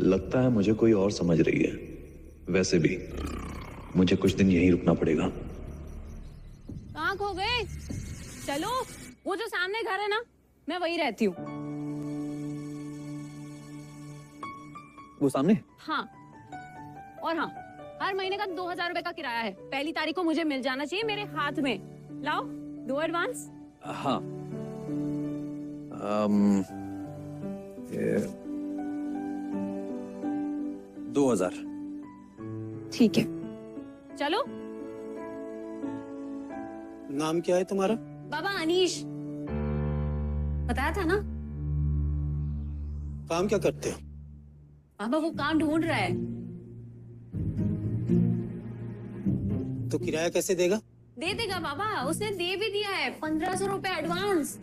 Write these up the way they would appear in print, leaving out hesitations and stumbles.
लगता है मुझे कोई और समझ रही है। वैसे भी मुझे कुछ दिन यहीं रुकना पड़ेगा। कहाँ खो गए? चलो, वो जो सामने घर है ना, मैं वहीं रहती हूँ। वो सामने? हाँ, और हाँ, हर महीने का 2000 रुपए का किराया है। पहली तारीख को मुझे मिल जाना चाहिए मेरे हाथ में। लाओ, दो एडवांस। हाँ। ये 2000। ठीक है, चलो। नाम क्या है तुम्हारा? बाबा अनीश, बताया था ना। काम क्या करते हो? बाबा वो काम ढूंढ रहा है। तो किराया कैसे देगा? दे देगा बाबा, उसने दे भी दिया है 1500 रुपए एडवांस।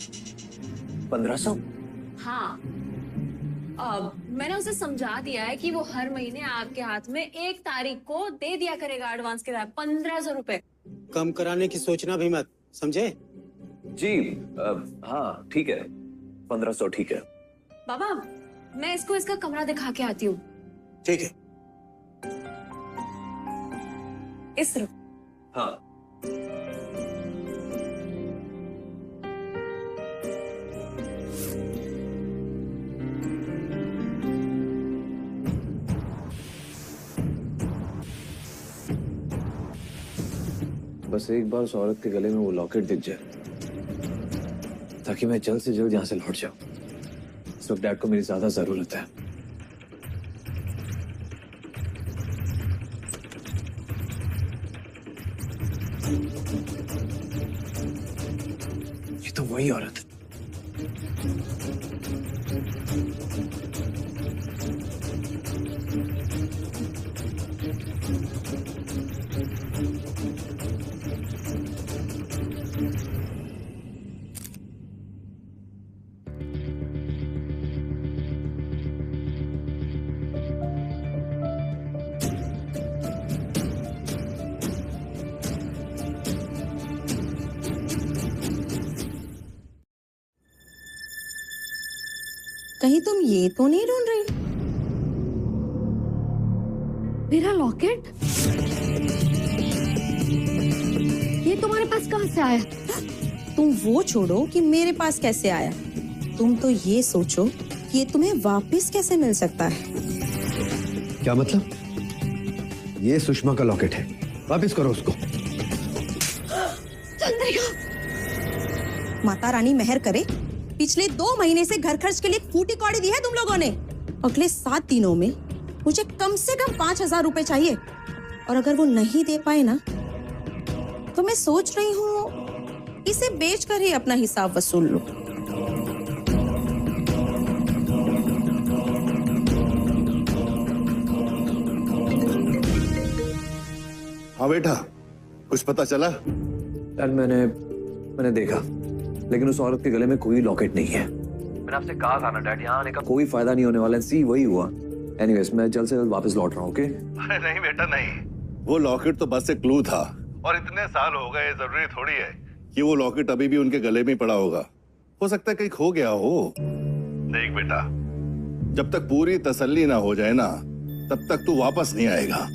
1500? हाँ, मैंने उसे समझा दिया है कि वो हर महीने आपके हाथ में 1 तारीख को दे दिया करेगा एडवांस के साथ 1500 रुपए। कम कराने की सोचना भी मत, समझे? जी हाँ ठीक है, 1500 ठीक है। बाबा मैं इसको इसका कमरा दिखा के आती हूँ। ठीक है। इस तरफ। हाँ। बस एक बार उस औरत के गले में वो लॉकेट दिख जाए ताकि मैं जल्द से जल्द यहाँ से लौट जाऊं। इस वक्त डैड को मेरी ज्यादा जरूरत है। ये तो वही औरत है। कहीं तुम ये तो नहीं ढूंढ रही? मेरा लॉकेट? ये तुम्हारे पास कहाँ से आया? तुम वो छोड़ो कि मेरे पास कैसे आया, तुम तो ये सोचो कि ये तुम्हें वापस कैसे मिल सकता है। क्या मतलब? ये सुषमा का लॉकेट है, वापस करो उसको। चंद्रिका! माता रानी मेहर करे, पिछले 2 महीने से घर खर्च के लिए फूटी कौड़ी दी है तुम लोगों ने। अगले 7 दिनों में मुझे कम से कम 5000 रुपए चाहिए, और अगर वो नहीं दे पाए ना तो मैं सोच रही हूँ इसे बेचकर ही अपना हिसाब वसूल लूं। हाँ बेटा, कुछ पता चला? डैड मैंने देखा, लेकिन उस औरत के गले में कोई लॉकेट नहीं है। मैंने आपसे कहा था ना डैड, यहाँ आने का कोई फायदा नहीं होने वाला है। सी वही हुआ। एनीवेज मैं जल्द से जल्द वापस लौट रहा हूँ। ओके? अरे नहीं बेटा नहीं, वो लॉकेट तो बस एक क्लू था, और इतने साल हो गए, जरूरी थोड़ी है कि वो लॉकेट अभी भी उनके गले में पड़ा होगा। हो सकता है कहीं खो गया हो। देख बेटा, जब तक पूरी तसल्ली ना हो जाए ना, तब तक तू वापस नहीं आएगा।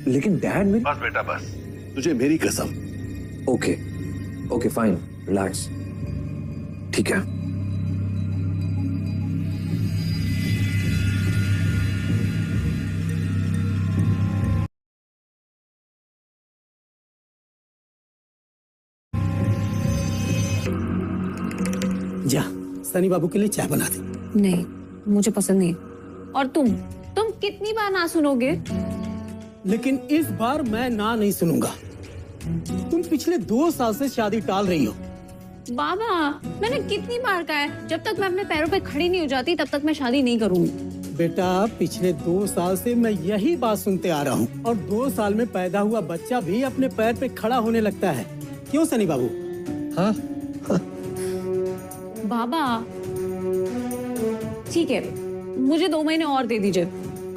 लेकिन डैड मेरी... बस बेटा बस, तुझे मेरी कसम। ओके ओके फाइन, रिलैक्स, ठीक है। जा, सनी बाबू के लिए चाय बना दे। नहीं, मुझे पसंद नहीं। और तुम कितनी बार ना सुनोगे? लेकिन इस बार मैं ना नहीं सुनूंगा। तुम पिछले 2 साल से शादी टाल रही हो। बाबा मैंने कितनी बार कहा है, जब तक मैं अपने पैरों पे खड़ी नहीं हो जाती तब तक मैं शादी नहीं करूंगी। बेटा पिछले 2 साल से मैं यही बात सुनते आ रहा हूँ, और 2 साल में पैदा हुआ बच्चा भी अपने पैर पे खड़ा होने लगता है। क्यों सनी बाबू? हाँ बाबा ठीक है, मुझे 2 महीने और दे दीजिए।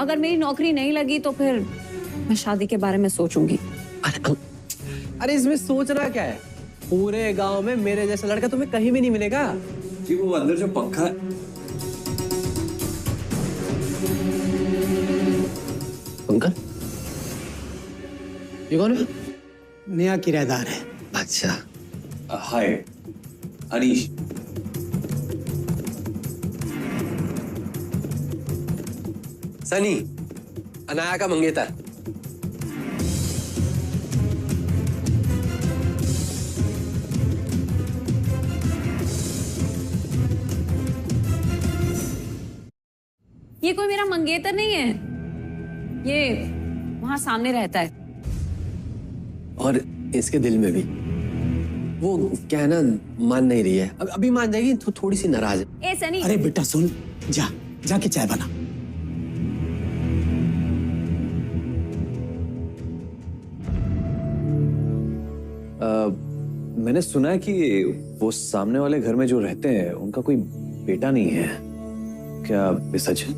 अगर मेरी नौकरी नहीं लगी तो फिर मैं शादी के बारे में सोचूंगी। अरे इसमें सोचना क्या है? पूरे गांव में मेरे जैसा लड़का तुम्हें कहीं भी नहीं मिलेगा। जी वो अंदर जो पंखा है ये कौन है? नया किराएदार है। अच्छा, हाय अनीश। सनी, अनाया का मंगेतर। ये कोई मेरा मंगेतर नहीं है, ये वहां सामने रहता है। और इसके दिल में भी वो क्या है ना, मान नहीं रही है। अब अभी मान जाएगी तो थोड़ी सी नाराज है। ए सनी, अरे बेटा सुन, जाके चाय बना। मैंने सुना है कि वो सामने वाले घर में जो रहते हैं उनका कोई बेटा नहीं है, क्या ये सच है?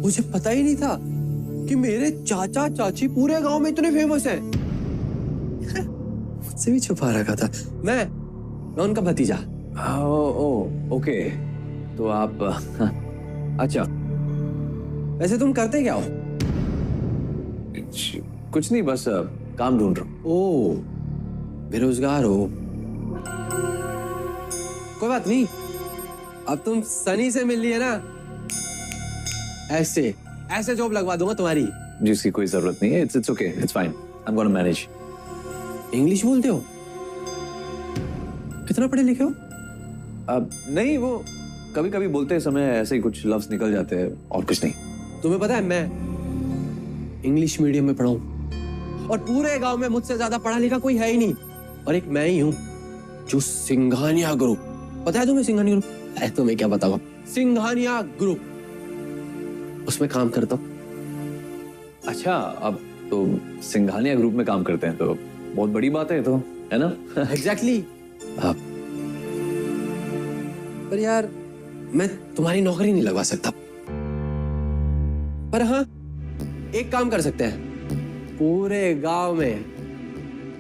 मुझे पता ही नहीं था कि मेरे चाचा चाची पूरे गांव में इतने फेमस हैं। मुझसे भी छुपा रखा था। मैं उनका भतीजा। ओके, तो आप अच्छा। वैसे तुम करते क्या हो? कुछ नहीं, बस काम ढूंढ रहा हूँ। ओ, बेरोजगार हो? कोई बात नहीं, अब तुम सनी से मिल लिए ना, ऐसे जॉब लगवा दूंगा तुम्हारी। जिसकी कोई जरूरत नहीं है। It's okay, it's fine, I am gonna manage. English बोलते हो? कितना पढ़े लिखे हो? अब नहीं, वो कभी कभी बोलते समय ऐसे ही कुछ लफ्ज निकल जाते हैं, और कुछ नहीं। तुम्हें पता है मैं इंग्लिश मीडियम में पढ़ा हूं और पूरे गांव में मुझसे ज्यादा पढ़ा लिखा कोई है ही नहीं, और एक मैं ही हूं जो सिंघानिया ग्रुप, पता है तुम्हें सिंघानिया ग्रुप? अरे तुम्हें क्या बताऊं, सिंघानिया ग्रुप, उसमें काम करता हूं। अच्छा, अब तो सिंघानिया ग्रुप में काम करते हैं तो बहुत बड़ी बात है, तो है ना? एग्जैक्टली। पर यार मैं तुम्हारी नौकरी नहीं लगवा सकता, पर हाँ एक काम कर सकते हैं। पूरे गांव में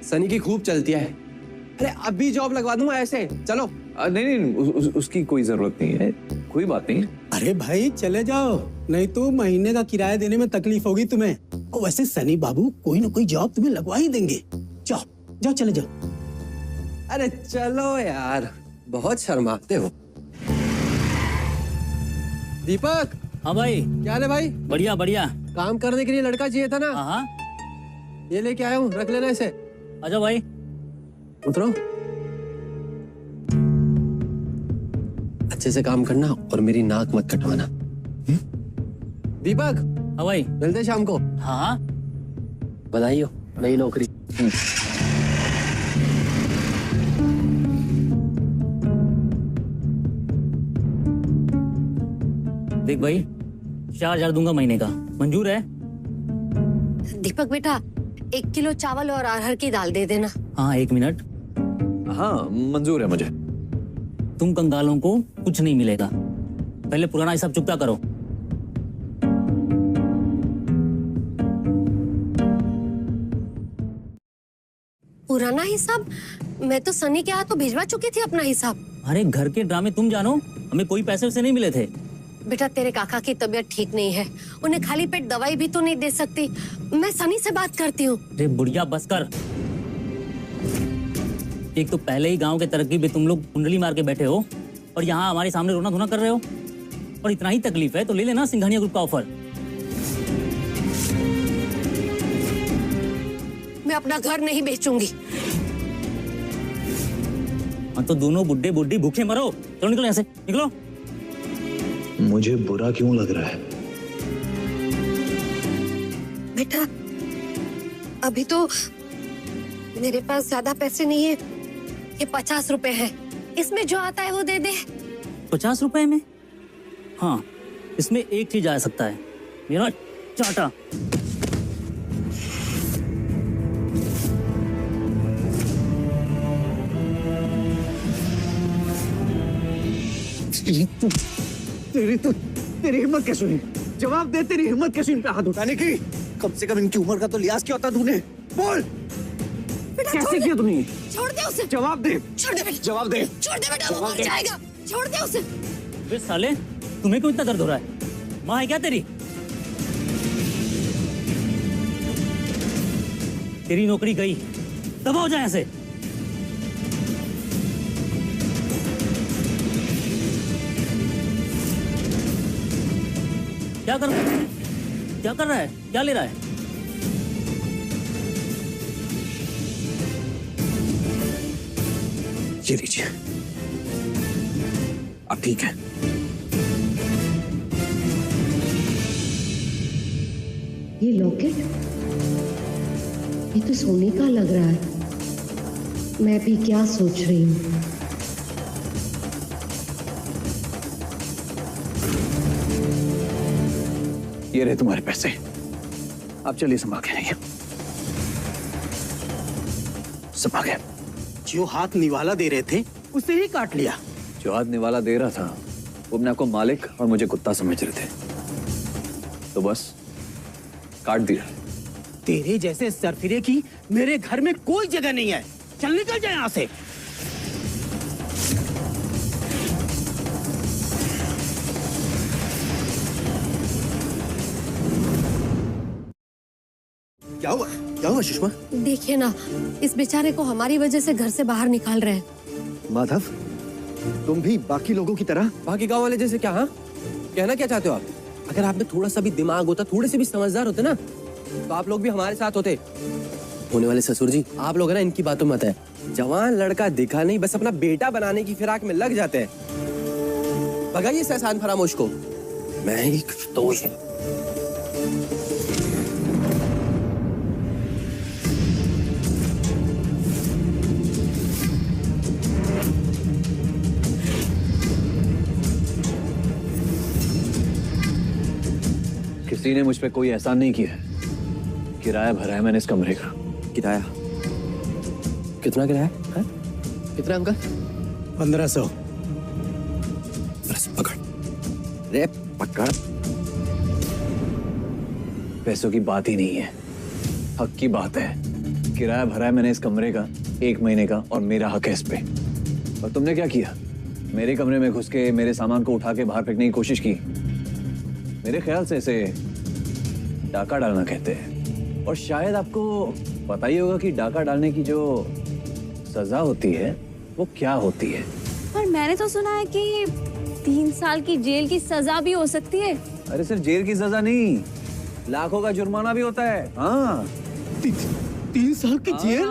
सनी की खूब चलती है। अरे अभी जॉब लगवा दूंगा ऐसे, चलो। नहीं, उसकी कोई जरूरत नहीं है, कोई बात नहीं। अरे भाई चले जाओ, नहीं तो महीने का किराया देने में तकलीफ होगी तुम्हें। और वैसे सनी बाबू कोई ना कोई जॉब तुम्हें लगवा ही देंगे। जाओ चले जाओ। अरे चलो यार, बहुत शर्माते हो। दीपक। हाँ भाई। क्या हाल है भाई? बढ़िया बढ़िया। काम करने के लिए लड़का चाहिए था ना? हाँ। ये लेके आया हूँ, रख लेना इसे। आजा भाई। उतरो। अच्छे से काम करना और मेरी नाक मत कटवाना। दीपक। हाँ भाई। मिलते शाम को। हाँ। बधाई हो, नई नौकरी। देख भाई, 4,000 दूंगा महीने का, मंजूर है? दीपक बेटा, 1 किलो चावल और अरहर की दाल दे देना। हाँ 1 मिनट। हाँ मंजूर है मुझे। तुम कंगालों को कुछ नहीं मिलेगा, पहले पुराना हिसाब चुकता करो। पुराना हिसाब? मैं तो सनी के हाथों भिजवा चुकी थी अपना हिसाब। अरे घर के ड्रामे तुम जानो, हमें कोई पैसे वैसे नहीं मिले थे। बेटा तेरे काका की तबीयत ठीक नहीं है, उन्हें खाली पेट दवाई भी तो नहीं दे सकती। मैं सनी से बात करती हूँ। अरे बुढ़िया बस कर। एक तो पहले ही गांव के तरक्की पे तुम लोग कुंडली मार के बैठे हो, और यहाँ हमारे सामने रोना धोना कर रहे हो। और इतना ही तकलीफ है तो ले लेना सिंघानिया ग्रुप का ऑफर। मैं अपना घर नहीं बेचूंगी। हाँ तो दोनों बुड्ढे बुड्ढी भूखे मरो। चलो निकलो यहाँ से, निकलो। मुझे बुरा क्यों लग रहा है? बेटा अभी तो मेरे पास ज्यादा पैसे नहीं है, ये 50 रुपए है, इसमें जो आता है वो दे दे। 50 रुपए में? हाँ, इसमें एक चीज आ सकता है, मेरा चाटा। तेरी हिम्मत कैसे हुई? जवाब दे, तेरी हिम्मत कैसे इन पे हाथ उठाने की? कम से कम इनकी उम्र का तो लिहाज क्या होता तूने? बोल कैसे किया तुमने? छोड़ दे उसे। जवाब दे। छोड़ दे बेटा। जवाब दे। छोड़ दे बेटा, वो मर जाएगा। छोड़ दे उसे। बे साले, तुम्हें क्यों इतना दर्द हो रहा है? माँ है क्या तेरी? तेरी नौकरी गई। दबाओ जाए ऐसे। क्या कर रहा है? क्या ले रहा है? ये लीजिए, अब ठीक है। ये लॉकेट, ये तो सोने का लग रहा है। मैं भी क्या सोच रही हूँ। ये रहे तुम्हारे पैसे, अब चलिए संभाल के रहिए। संभाल के। जो हाथ निवाला दे रहे थे उसे ही काट लिया। जो हाथ निवाला दे रहा था वो अपने आपको मालिक और मुझे कुत्ता समझ रहे थे, तो बस काट दिया। तेरे जैसे सरफिरे की मेरे घर में कोई जगह नहीं है। चल निकल जाए यहाँ से। क्या हुआ? क्या हुआ सुषमा? देखिए ना, इस बेचारे को हमारी वजह से घर से बाहर निकाल रहे हैं। माधव, तुम भी बाकी लोगों की तरह? बाकी गांव वाले जैसे क्या? हाँ, कहना क्या चाहते हो आप? अगर आप में थोड़ा सा भी दिमाग होता, थोड़े से भी समझदार होते ना, तो आप लोग भी हमारे साथ होते। होने वाले ससुर जी, आप लोग है ना इनकी बातों मत है। जवान लड़का दिखा नहीं, बस अपना बेटा बनाने की फिराक में लग जाते हैं। भगाइए इस एहसान फरामोश को। मैं ही कुछ दोष है। किसी ने मुझ पे कोई एहसान नहीं किया है। किराया भरा है मैंने इस कमरे का। किराया? कितना किराया है? कितना अंकल? 1500। पकड़ रे, पकड़। पैसों की बात ही नहीं है, हक की बात है। किराया भरा है मैंने इस कमरे का 1 महीने का, और मेरा हक है इस पे। और तुमने क्या किया? मेरे कमरे में घुस के मेरे सामान को उठा के बाहर फेंकने की कोशिश की। मेरे ख्याल से इसे डाका डालना कहते हैं। और शायद आपको पता ही होगा कि डाका डालने की जो सजा होती है वो क्या होती है। पर मैंने तो सुना है कि 3 साल की जेल की सजा भी हो सकती है। अरे सिर्फ जेल की सजा नहीं, लाखों का जुर्माना भी होता है। हाँ, 3 साल की जेल?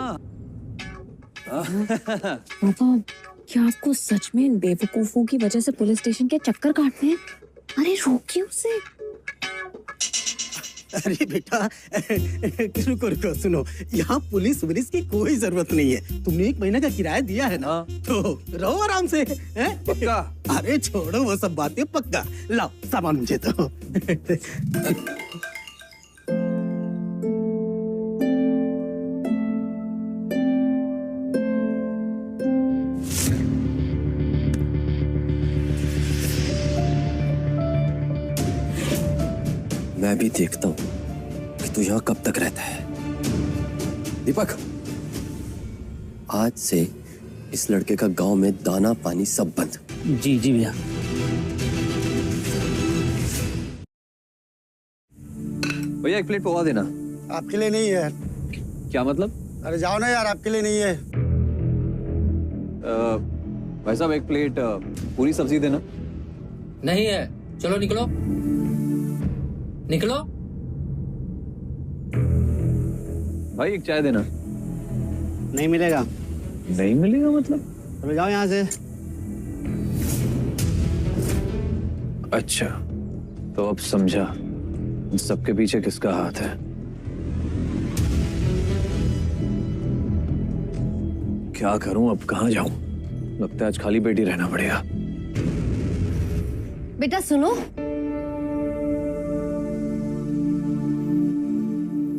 पापा, क्या आपको सच में इन बेवकूफों की वजह से पुलिस स्टेशन के चक्कर काटने हैं? अरे रोकिए उसे। अरे बेटा, रुको रुको, सुनो, यहाँ पुलिस की कोई जरूरत नहीं है। तुमने 1 महीने का किराया दिया है ना, तो रहो आराम से। पक्का? अरे छोड़ो वो सब बातें, पक्का। लाओ सामान मुझे तो। मैं भी देखता हूँ कि तू यहाँ कब तक रहता है। दीपक, आज से इस लड़के का गांव में दाना पानी सब बंद। जी जी भैया। भैया 1 प्लेट पोहा देना। आपके लिए नहीं है। क्या मतलब? अरे जाओ ना यार, आपके लिए नहीं है। भाई साहब 1 प्लेट पूरी सब्जी देना। नहीं है, चलो निकलो निकलो। भाई 1 चाय देना। नहीं मिलेगा। नहीं मिलेगा मतलब? चलो जाओ यहाँ से। अच्छा, तो अब समझा इन सबके पीछे किसका हाथ है। क्या करूं अब, कहां जाऊं? लगता है आज खाली पेट ही रहना पड़ेगा। बेटा सुनो,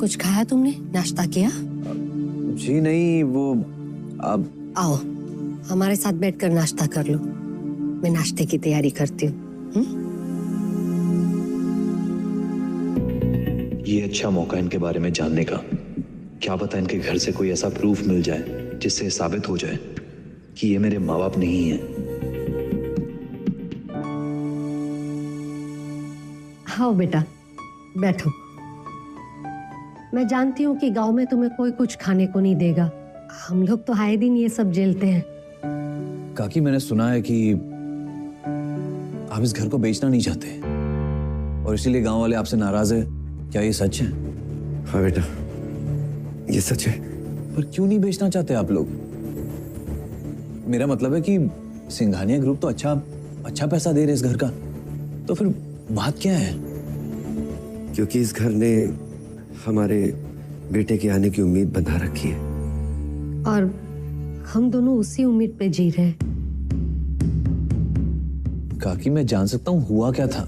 कुछ खाया तुमने? नाश्ता किया? जी नहीं, वो अब आओ हमारे साथ बैठकर नाश्ता कर लो। मैं नाश्ते की तैयारी करती हूँ। ये अच्छा मौका इनके बारे में जानने का। क्या पता इनके घर से कोई ऐसा प्रूफ मिल जाए जिससे साबित हो जाए कि ये मेरे माँ बाप नहीं है। आओ बेटा बैठो। मैं जानती हूँ कि गांव में तुम्हें कोई कुछ खाने को नहीं देगा। हम लोग तो आए दिन ये सब झेलते हैं। काकी, मैंने सुना है कि आप इस घर को बेचना नहीं चाहते और इसीलिए गांव वाले आपसे नाराज है। क्या ये सच है? हाँ बेटा, ये सच है। पर क्यों नहीं बेचना चाहते आप लोग? मेरा मतलब है कि सिंघानिया ग्रुप तो अच्छा पैसा दे रहे इस घर का, तो फिर बात क्या है? क्योंकि इस घर ने हमारे बेटे के आने की उम्मीद बंधा रखी है और हम दोनों उसी उम्मीद पे जी रहे हैं। काकी, मैं जान सकता हूँ हुआ क्या था?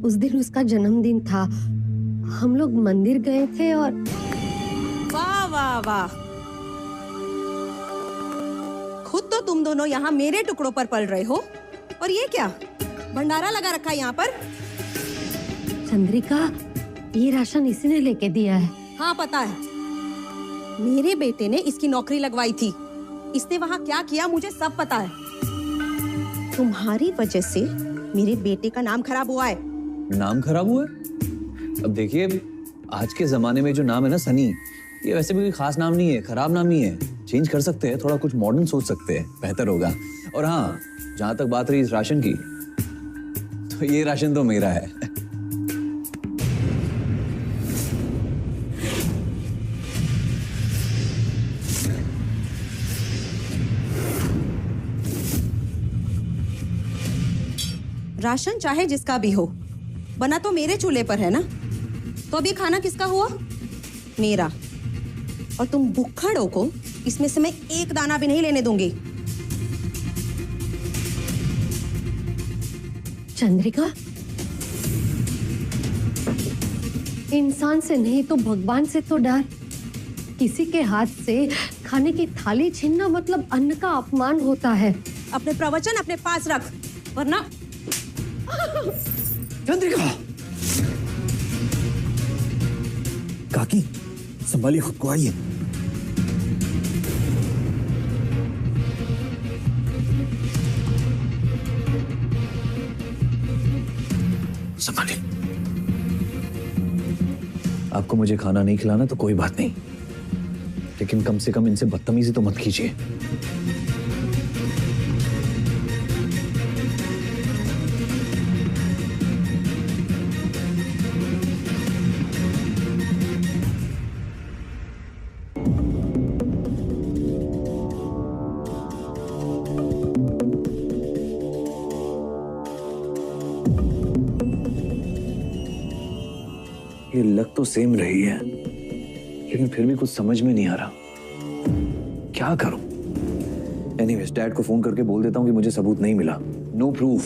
उस दिन उसका जन्मदिन था, हम लोग मंदिर गए थे और वाह वाह वाह, खुद तो तुम दोनों यहाँ मेरे टुकड़ों पर पल रहे हो और ये क्या भंडारा लगा रखा है यहाँ पर? चंद्रिका, ये राशन इसी ने लेके दिया है। हाँ पता है, मेरे बेटे ने इसकी नौकरी लगवाई थी। इसने वहाँ क्या किया मुझे सब पता है। तुम्हारी वजह से मेरे बेटे का नाम खराब हुआ है। नाम खराब हुआ है? अब देखिए, आज के जमाने में जो नाम है ना सनी, ये वैसे भी कोई खास नाम नहीं है, खराब नाम ही है। चेंज कर सकते हैं, थोड़ा कुछ मॉडर्न सोच सकते हैं, बेहतर होगा। और हाँ, जहां तक बात रही इस राशन की, तो ये राशन तो मेरा है। राशन चाहे जिसका भी हो, बना तो मेरे चूल्हे पर है ना, तो अभी खाना किसका हुआ? मेरा। और तुम भुक्खड़ों को इसमें से मैं एक दाना भी नहीं लेने दूंगी। चंद्रिका, इंसान से नहीं तो भगवान से तो डर। किसी के हाथ से खाने की थाली छीनना मतलब अन्न का अपमान होता है। अपने प्रवचन अपने पास रख, वरना चंद्रिका! काकी, संभालिए खुद को, आइए। संभालिए। आपको मुझे खाना नहीं खिलाना तो कोई बात नहीं, लेकिन कम से कम इनसे बदतमीजी तो मत कीजिए। ये लग तो सेम रही है, लेकिन फिर भी कुछ समझ में नहीं आ रहा, क्या करूं? एनीवेज, डैड को फोन करके बोल देता हूं कि मुझे सबूत नहीं मिला। No proof.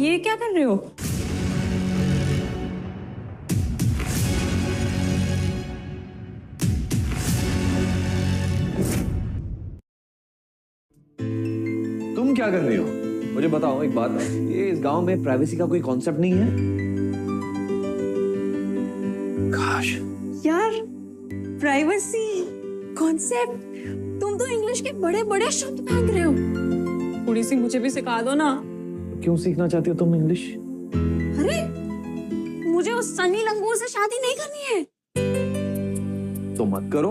ये क्या कर रहे हो? तुम क्या कर रही हो? मुझे बताओ एक बात, ये इस गांव में प्राइवेसी का कोई कॉन्सेप्ट नहीं है? काश यार, प्राइवेसी कॉन्सेप्ट, तुम तो इंग्लिश के बड़े बड़े शब्द फेंक रहे हो। थोड़ी सी मुझे भी सिखा दो ना। क्यों सीखना चाहती हो तुम इंग्लिश? अरे, मुझे उस सनी लंगूर से शादी नहीं करनी है। तो मत करो।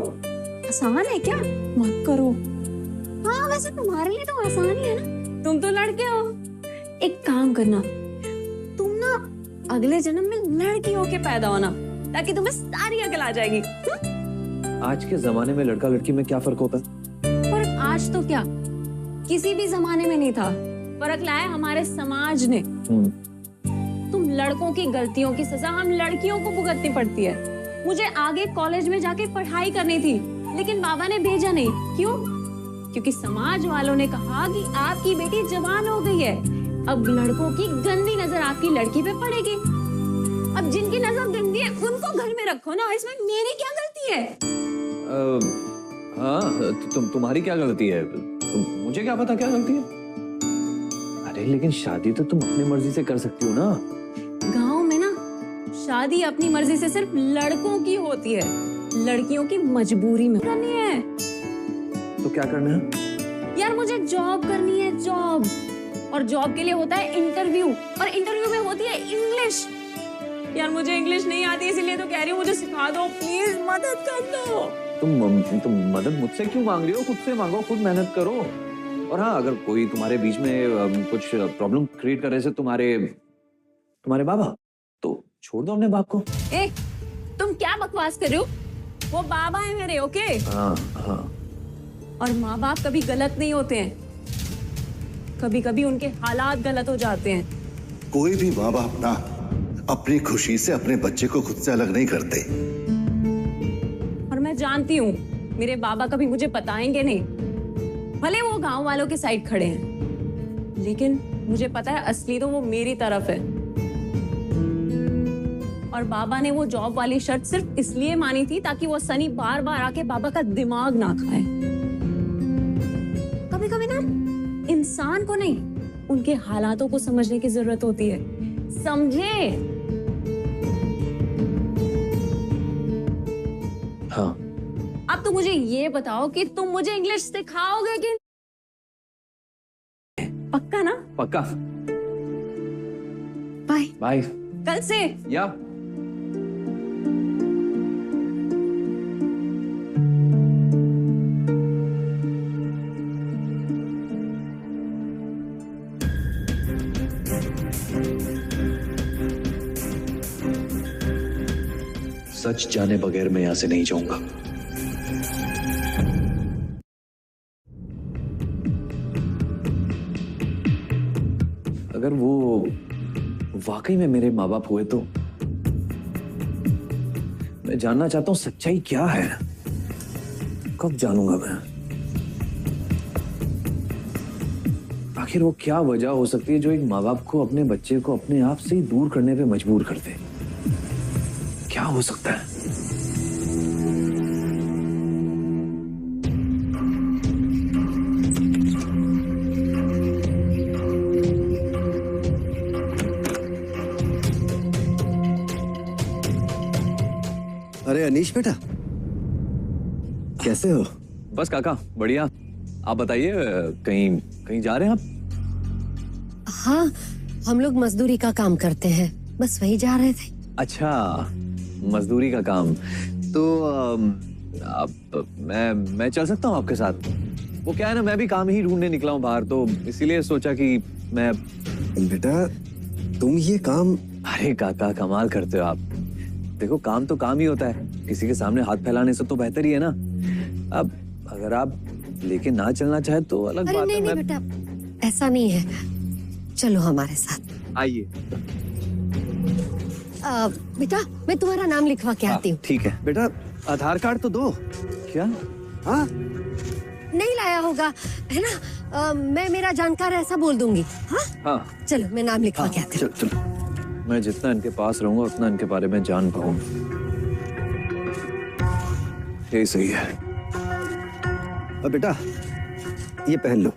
आसान है क्या? मत करो। हाँ, वैसे तुम्हारे लिए तो आसान ही है ना, तुम तो लड़के हो। एक काम करना, तुम ना अगले जन्म में लड़की होके पैदा होना, ताकि तुम्हें सारी अकल आ जाएगी। आज के जमाने में लड़का लड़की में क्या फर्क होता है? पर आज तो क्या, किसी भी जमाने में नहीं था। फर्क लाया हमारे समाज ने। तुम लड़कों की गलतियों की सजा हम लड़कियों को भुगतनी पड़ती है। मुझे आगे कॉलेज में जाके पढ़ाई करनी थी, लेकिन बाबा ने भेजा नहीं। क्यों? क्योंकि समाज वालों ने कहा कि आपकी बेटी जवान हो गई है, अब लड़कों की गंदी नजर आपकी लड़की पे पड़ेगी। अब जिनकी नजर गंदी है उनको घर में रखो ना, इसमें मेरी क्या गलती है? हाँ, तुम्हारी क्या गलती है? मुझे क्या पता क्या गलती है? अरे लेकिन शादी तो तुम अपनी मर्जी से कर सकती हो ना। गांव में ना शादी अपनी मर्जी से सिर्फ लड़कों की होती है, लड़कियों की मजबूरी में करनी है। तो क्या करना है? यार मुझे जॉब करनी है, जॉब। और जॉब के लिए होता है इंटरव्यू, और इंटरव्यू में होती है इंग्लिश। यार मुझे इंग्लिश नहीं आती, इसीलिए तो कह रही हूँ मुझे सिखा दो प्लीज, मदद कर दो। तुम मदद मुझसे क्यों मांग रही हो? खुद से मांगो, खुद मेहनत करो। और हाँ, अगर कोई तुम्हारे बीच में कुछ प्रॉब्लम क्रिएट कर रहे थे तुम्हारे बाबा, तो छोड़ दो अपने बाप को। ए, तुम क्या बकवास कर रहे हो? वो बाबा है मेरे, ओके? हाँ। और माँ बाप कभी गलत नहीं होते हैं, कभी कभी उनके हालात गलत हो जाते हैं। कोई भी माँ बाप ना अपनी खुशी से अपने बच्चे को खुद से अलग नहीं करते। और मैं जानती हूँ मेरे बाबा कभी मुझे बताएंगे नहीं, भले वो गांव वालों के साइड खड़े हैं, लेकिन मुझे पता है असली तो वो मेरी तरफ है। और बाबा ने वो जॉब वाली शर्त सिर्फ इसलिए मानी थी ताकि वो सनी बार बार आके बाबा का दिमाग ना खाए। कभी कभी ना इंसान को नहीं, उनके हालातों को समझने की जरूरत होती है, समझे? हाँ। अब तो मुझे ये बताओ कि तुम मुझे इंग्लिश सिखाओगे कि पक्का ना? पक्का। Bye bye. कल से। या सच जाने बगैर मैं यहां से नहीं जाऊंगा। अगर वो वाकई में मेरे माँ बाप हुए तो मैं जानना चाहता हूं सच्चाई क्या है। कब जानूंगा मैं? आखिर वो क्या वजह हो सकती है जो एक माँ बाप को अपने बच्चे को अपने आप से ही दूर करने पे मजबूर कर दे? क्या हो सकता है? अरे अनीश बेटा, कैसे हो? बस काका बढ़िया। आप बताइए, कहीं जा रहे हैं आप? हाँ, हम लोग मजदूरी का काम करते हैं, बस वही जा रहे थे। अच्छा, मजदूरी का काम। तो मैं चल सकता हूँ आपके साथ? वो क्या है ना, मैं भी काम ही ढूंढने निकला हूँ बाहर, तो इसीलिए सोचा कि मैं। बेटा तुम ये काम। अरे काका कमाल करते हो आप। देखो काम तो काम ही होता है, किसी के सामने हाथ फैलाने से तो बेहतर ही है ना। अब अगर आप लेके ना चलना चाहे तो अलग बात है। नहीं बेटा, ऐसा नहीं है, चलो हमारे साथ। आइए। बेटा मैं तुम्हारा नाम लिखवा के आती हूँ। ठीक है बेटा, आधार कार्ड तो दो। क्या? हाँ नहीं लाया होगा है ना? मैं मेरा जानकार ऐसा बोल दूंगी। हाँ हाँ चलो मैं नाम लिखवा के आती हूँ। चलो, मैं जितना इनके पास रहूंगा उतना इनके बारे में जान पाऊंगा। यही सही है। अब बेटा ये पहन लो।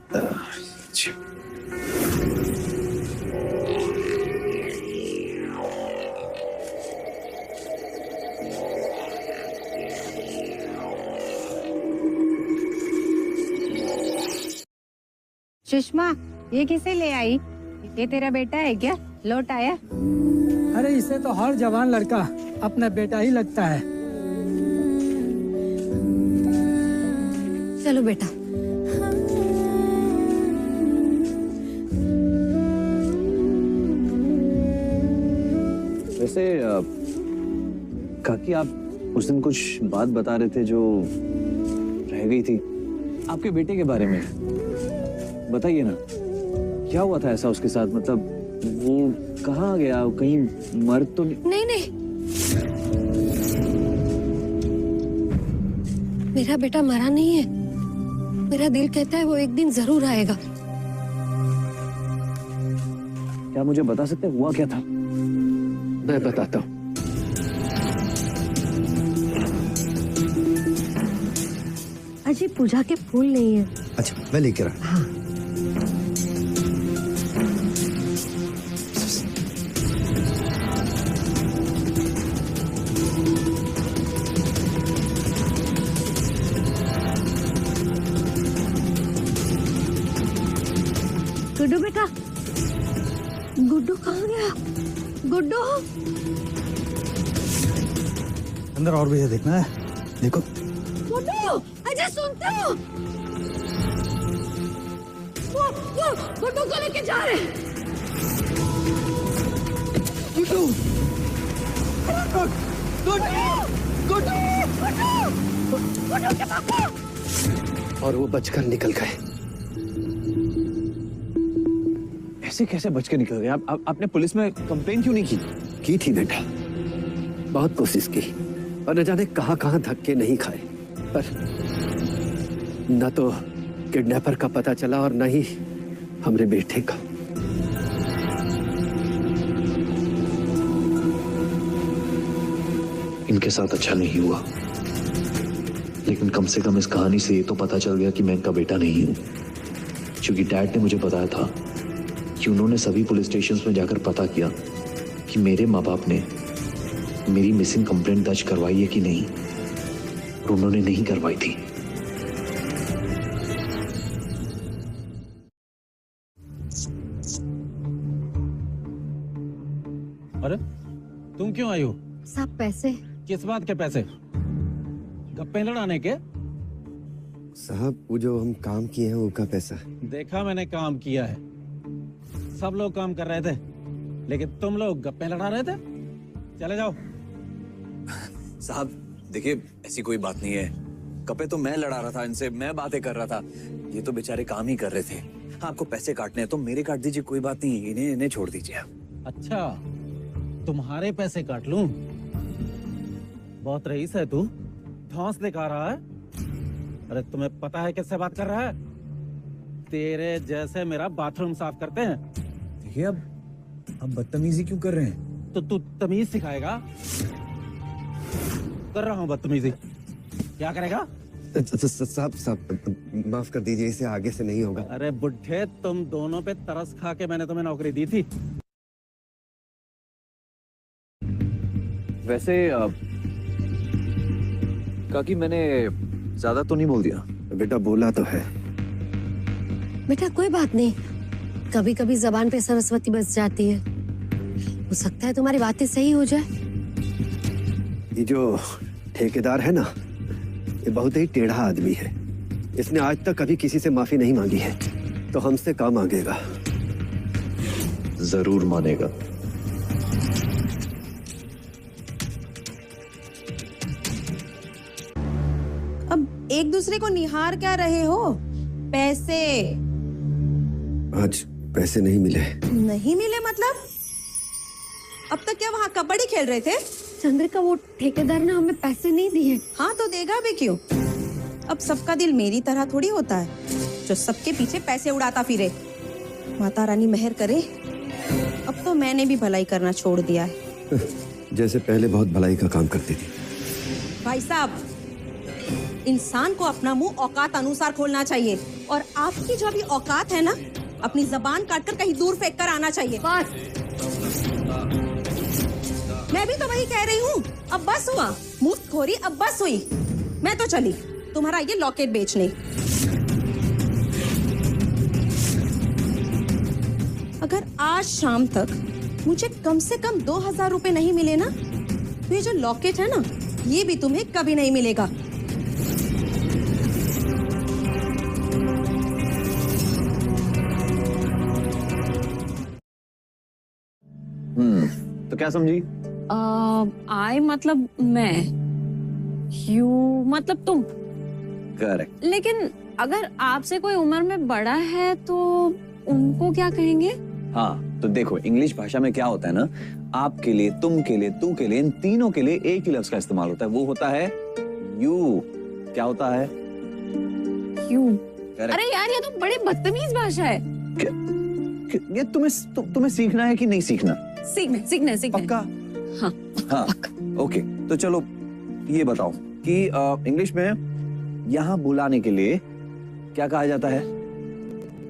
सुषमा, ये किसे ले आई? ये तेरा बेटा है क्या? लौट आया? अरे इसे तो हर जवान लड़का अपना बेटा ही लगता है। चलो बेटा। वैसे काकी, आप उस दिन कुछ बात बता रहे थे जो रह गई थी आपके बेटे के बारे में। बताइए ना, क्या हुआ था ऐसा उसके साथ? मतलब वो कहाँ गया? कहीं मर तो नहीं? नहीं, मेरा बेटा मरा नहीं है। मेरा दिल कहता है वो एक दिन जरूर आएगा। क्या मुझे बता सकते हुआ क्या था? मैं बताता हूँ। अजी पूजा के फूल नहीं है। अच्छा मैं लेकर आ। हाँ। गुड्डू बेटा, गुड्डू कहाँ गया? गुड्डू अंदर और भी है, देखना है, देखो। गुड्डू, अजय सुनते हो? वो गुड्डू को लेके जा रहे हैं। गुड्डू, गुड्डू के पापा। और वो बचकर निकल गए। ऐसे कैसे बच के निकल गए? आपने पुलिस में कंप्लेन क्यों नहीं की? की थी बेटा, बहुत कोशिश की और न जाने कहां कहां धक्के नहीं खाए, पर न तो किडनैपर का पता चला और न ही हमरे बेटे का। इनके साथ अच्छा नहीं हुआ, लेकिन कम से कम इस कहानी से ये तो पता चल गया कि मैं इनका बेटा नहीं हूं, क्योंकि डैड ने मुझे बताया था कि उन्होंने सभी पुलिस स्टेशंस में जाकर पता किया कि मेरे माँ बाप ने मेरी मिसिंग कंप्लेंट दर्ज करवाई है कि नहीं, और उन्होंने नहीं करवाई थी। अरे तुम क्यों आई हो? सब पैसे। किस बात के पैसे? गप्पे लड़ाने के? साहब, वो जो हम काम किए हैं उसका पैसा। देखा मैंने काम किया है, सब लोग काम कर रहे थे, लेकिन तुम लोग गप्पे लड़ा रहे थे। चले जाओ। साहब देखिए, ऐसी कोई बात नहीं है। गप्पे तो मैं लड़ा रहा था इनसे, मैं बातें कर रहा था, ये तो बेचारे काम ही कर रहे थे। हाँ, आपको पैसे काटने हैं तो मेरे काट दीजिए, कोई बात नहीं, इन्हें छोड़ दीजिए। अच्छा, तुम्हारे पैसे काट लूं? बहुत रईस है तू, धौंस दिखा रहा है। अरे तुम्हें पता है किससे बात कर रहा है? तेरे जैसे मेरा बाथरूम साफ करते हैं। देखिए, अब बदतमीजी क्यों कर रहे हैं? तो तू तमीज सिखाएगा? कर रहा हूँ बदतमीजी, क्या करेगा? साहब माफ कर दीजिए, इसे आगे से नहीं होगा। अरे बुढ़े, तुम दोनों पे तरस खा के मैंने तुम्हें नौकरी दी थी। वैसे काकी, मैंने ज्यादा तो नहीं बोल दिया? बेटा बोला तो है। बेटा कोई बात नहीं, कभी कभी जबान पे सरस्वती बस जाती है, हो सकता है तुम्हारी बातें सही हो जाए। ये जो ठेकेदार है ना, ये बहुत ही टेढ़ा आदमी है। इसने आज तक कभी किसी से माफी नहीं मांगी है, तो हमसे काम मांगेगा। जरूर मानेगा। अब एक दूसरे को निहार क्या रहे हो? पैसे आज पैसे नहीं मिले। नहीं मिले मतलब? अब तक क्या वहाँ कबड्डी खेल रहे थे? चंद्रिका, वो ठेकेदार ने हमें पैसे नहीं दिए। हाँ तो देगा भी क्यों? अब सबका दिल मेरी तरह थोड़ी होता है, जो सबके पीछे पैसे उड़ाता फिरे। माता रानी मेहर करे, अब तो मैंने भी भलाई करना छोड़ दिया है। जैसे पहले बहुत भलाई का काम करती थी। भाई साहब, इंसान को अपना मुंह औकात अनुसार खोलना चाहिए, और आपकी जो भी औकात है ना, अपनी जबान काटकर कहीं दूर फेंक कर आना चाहिए। बस। मैं भी तो वही कह रही हूँ, अब बस हुआ। मुफ्तखोरी अब बस हुई। मैं तो चली तुम्हारा ये लॉकेट बेचने। अगर आज शाम तक मुझे कम से कम 2000 रुपए नहीं मिले ना, तो ये जो लॉकेट है ना, ये भी तुम्हें कभी नहीं मिलेगा। तो क्या समझी? आई मतलब मैं, यू मतलब तुम। करेक्ट। लेकिन अगर आपसे कोई उम्र में बड़ा है तो उनको क्या कहेंगे? हाँ तो देखो, इंग्लिश भाषा में क्या होता है ना, आपके लिए, तुम के लिए, तू के लिए, इन तीनों के लिए एक ही लफ्ज का इस्तेमाल होता है, वो होता है यू। क्या होता है? यू। अरे यार, ये तो बड़ी बदतमीज भाषा है। ये तुम्हें सीखना है कि नहीं सीखना? सीखना। पक्का? हाँ। ओके, तो चलो ये बताओ कि इंग्लिश में यहाँ बुलाने के लिए क्या कहा जाता है?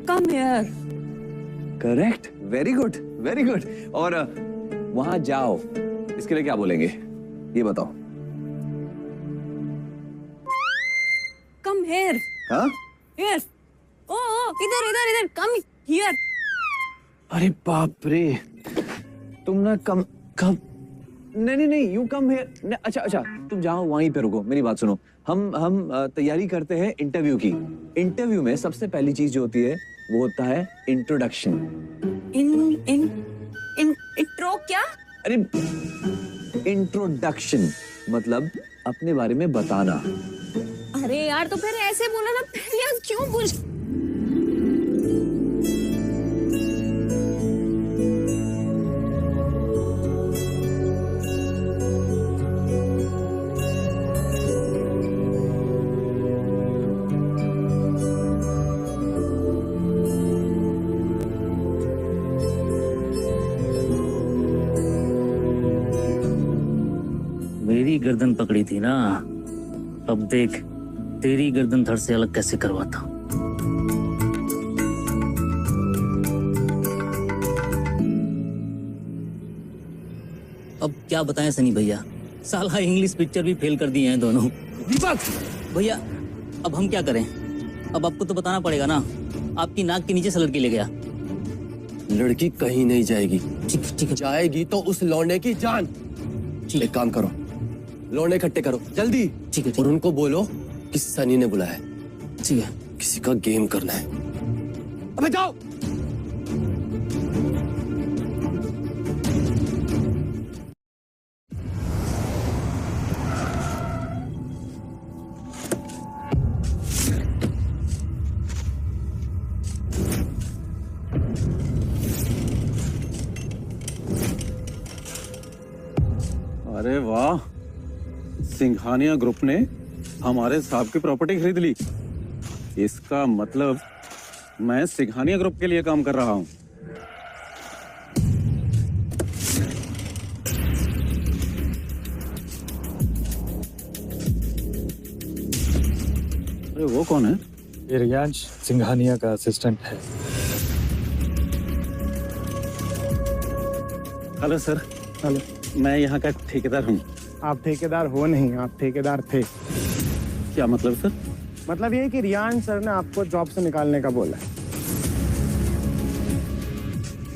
Come here. Correct, very good, very good. और वहां जाओ, इसके लिए क्या बोलेंगे ये बताओ? Come here. हाँ? हियर। ओ इधर, कम हियर। अरे बाप रे, तुम ना कम नहीं यू कम है। अच्छा तुम जाओ वहीं पे रुको, मेरी बात सुनो। हम तैयारी करते हैं इंटरव्यू की। इंटरव्यू में सबसे पहली चीज जो होती है वो होता है इंट्रोडक्शन। इंट्रो क्या? अरे इंट्रोडक्शन मतलब अपने बारे में बताना। अरे यार तो फिर ऐसे बोला ना, पहले क्यों पूछ? मेरी गर्दन पकड़ी थी ना, अब देख तेरी गर्दन धड़ से अलग कैसे करवाता हूं। अब क्या बताएं सनी भैया, साला इंग्लिश पिक्चर भी फेल कर दिए हैं दोनों। दीपक भैया अब हम क्या करें? अब आपको तो बताना पड़ेगा ना, आपकी नाक के नीचे से लड़की ले गया। लड़की कहीं नहीं जाएगी। ठीक है। जाएगी तो उस लौंडे की जान। एक काम करो, लौंडे इकट्ठे करो जल्दी। ठीक है। और उनको बोलो कि सनी ने बुलाया है। ठीक है। किसी का गेम करना है। अबे जाओ। अरे वाह, सिंघानिया ग्रुप ने हमारे साहब की प्रॉपर्टी खरीद ली। इसका मतलब मैं सिंघानिया ग्रुप के लिए काम कर रहा हूं। अरे वो कौन है? ये रियांश सिंघानिया का असिस्टेंट है। Hello sir. हेलो, मैं यहाँ का ठेकेदार हूँ। आप ठेकेदार हो नहीं, आप ठेकेदार थे। क्या मतलब सर? मतलब ये कि रियान सर ने आपको जॉब से निकालने का बोला है।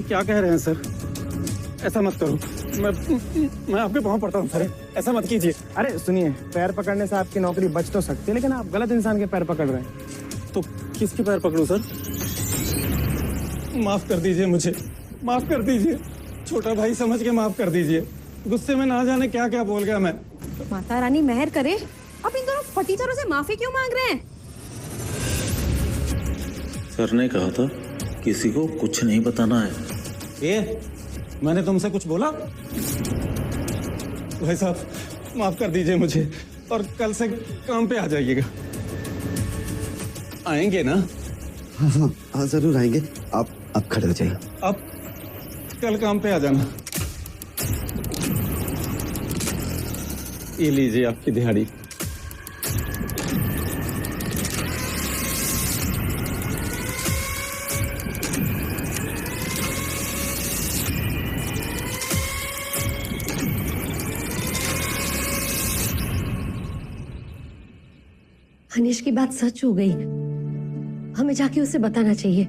क्या कह रहे हैं सर? ऐसा मत करो, मैं आपके पाँव पड़ता हूँ सर, ऐसा मत कीजिए। अरे सुनिए, पैर पकड़ने से आपकी नौकरी बच तो सकती है, लेकिन आप गलत इंसान के पैर पकड़ रहे हैं। तो किसके पैर पकड़ूं सर? माफ कर दीजिए मुझे, माफ कर दीजिए। छोटा भाई समझ के माफ कर दीजिए। गुस्से में ना जाने क्या क्या बोल गया मैं। माता रानी मेहर करे। अब इन दोनों फटीचरों से माफी क्यों मांग रहे हैं? सर ने कहा था किसी को कुछ नहीं बताना है। ये मैंने तुमसे कुछ बोला? भाई साहब माफ कर दीजिए मुझे, और कल से काम पे आ जाइएगा। आएंगे ना? हाँ जरूर आएंगे। आप खड़े हो जाइए। अब कल काम पे आ जाना। ये लीजिए आपकी दिहाड़ी। अनीश की बात सच हो गई, हमें जाके उसे बताना चाहिए।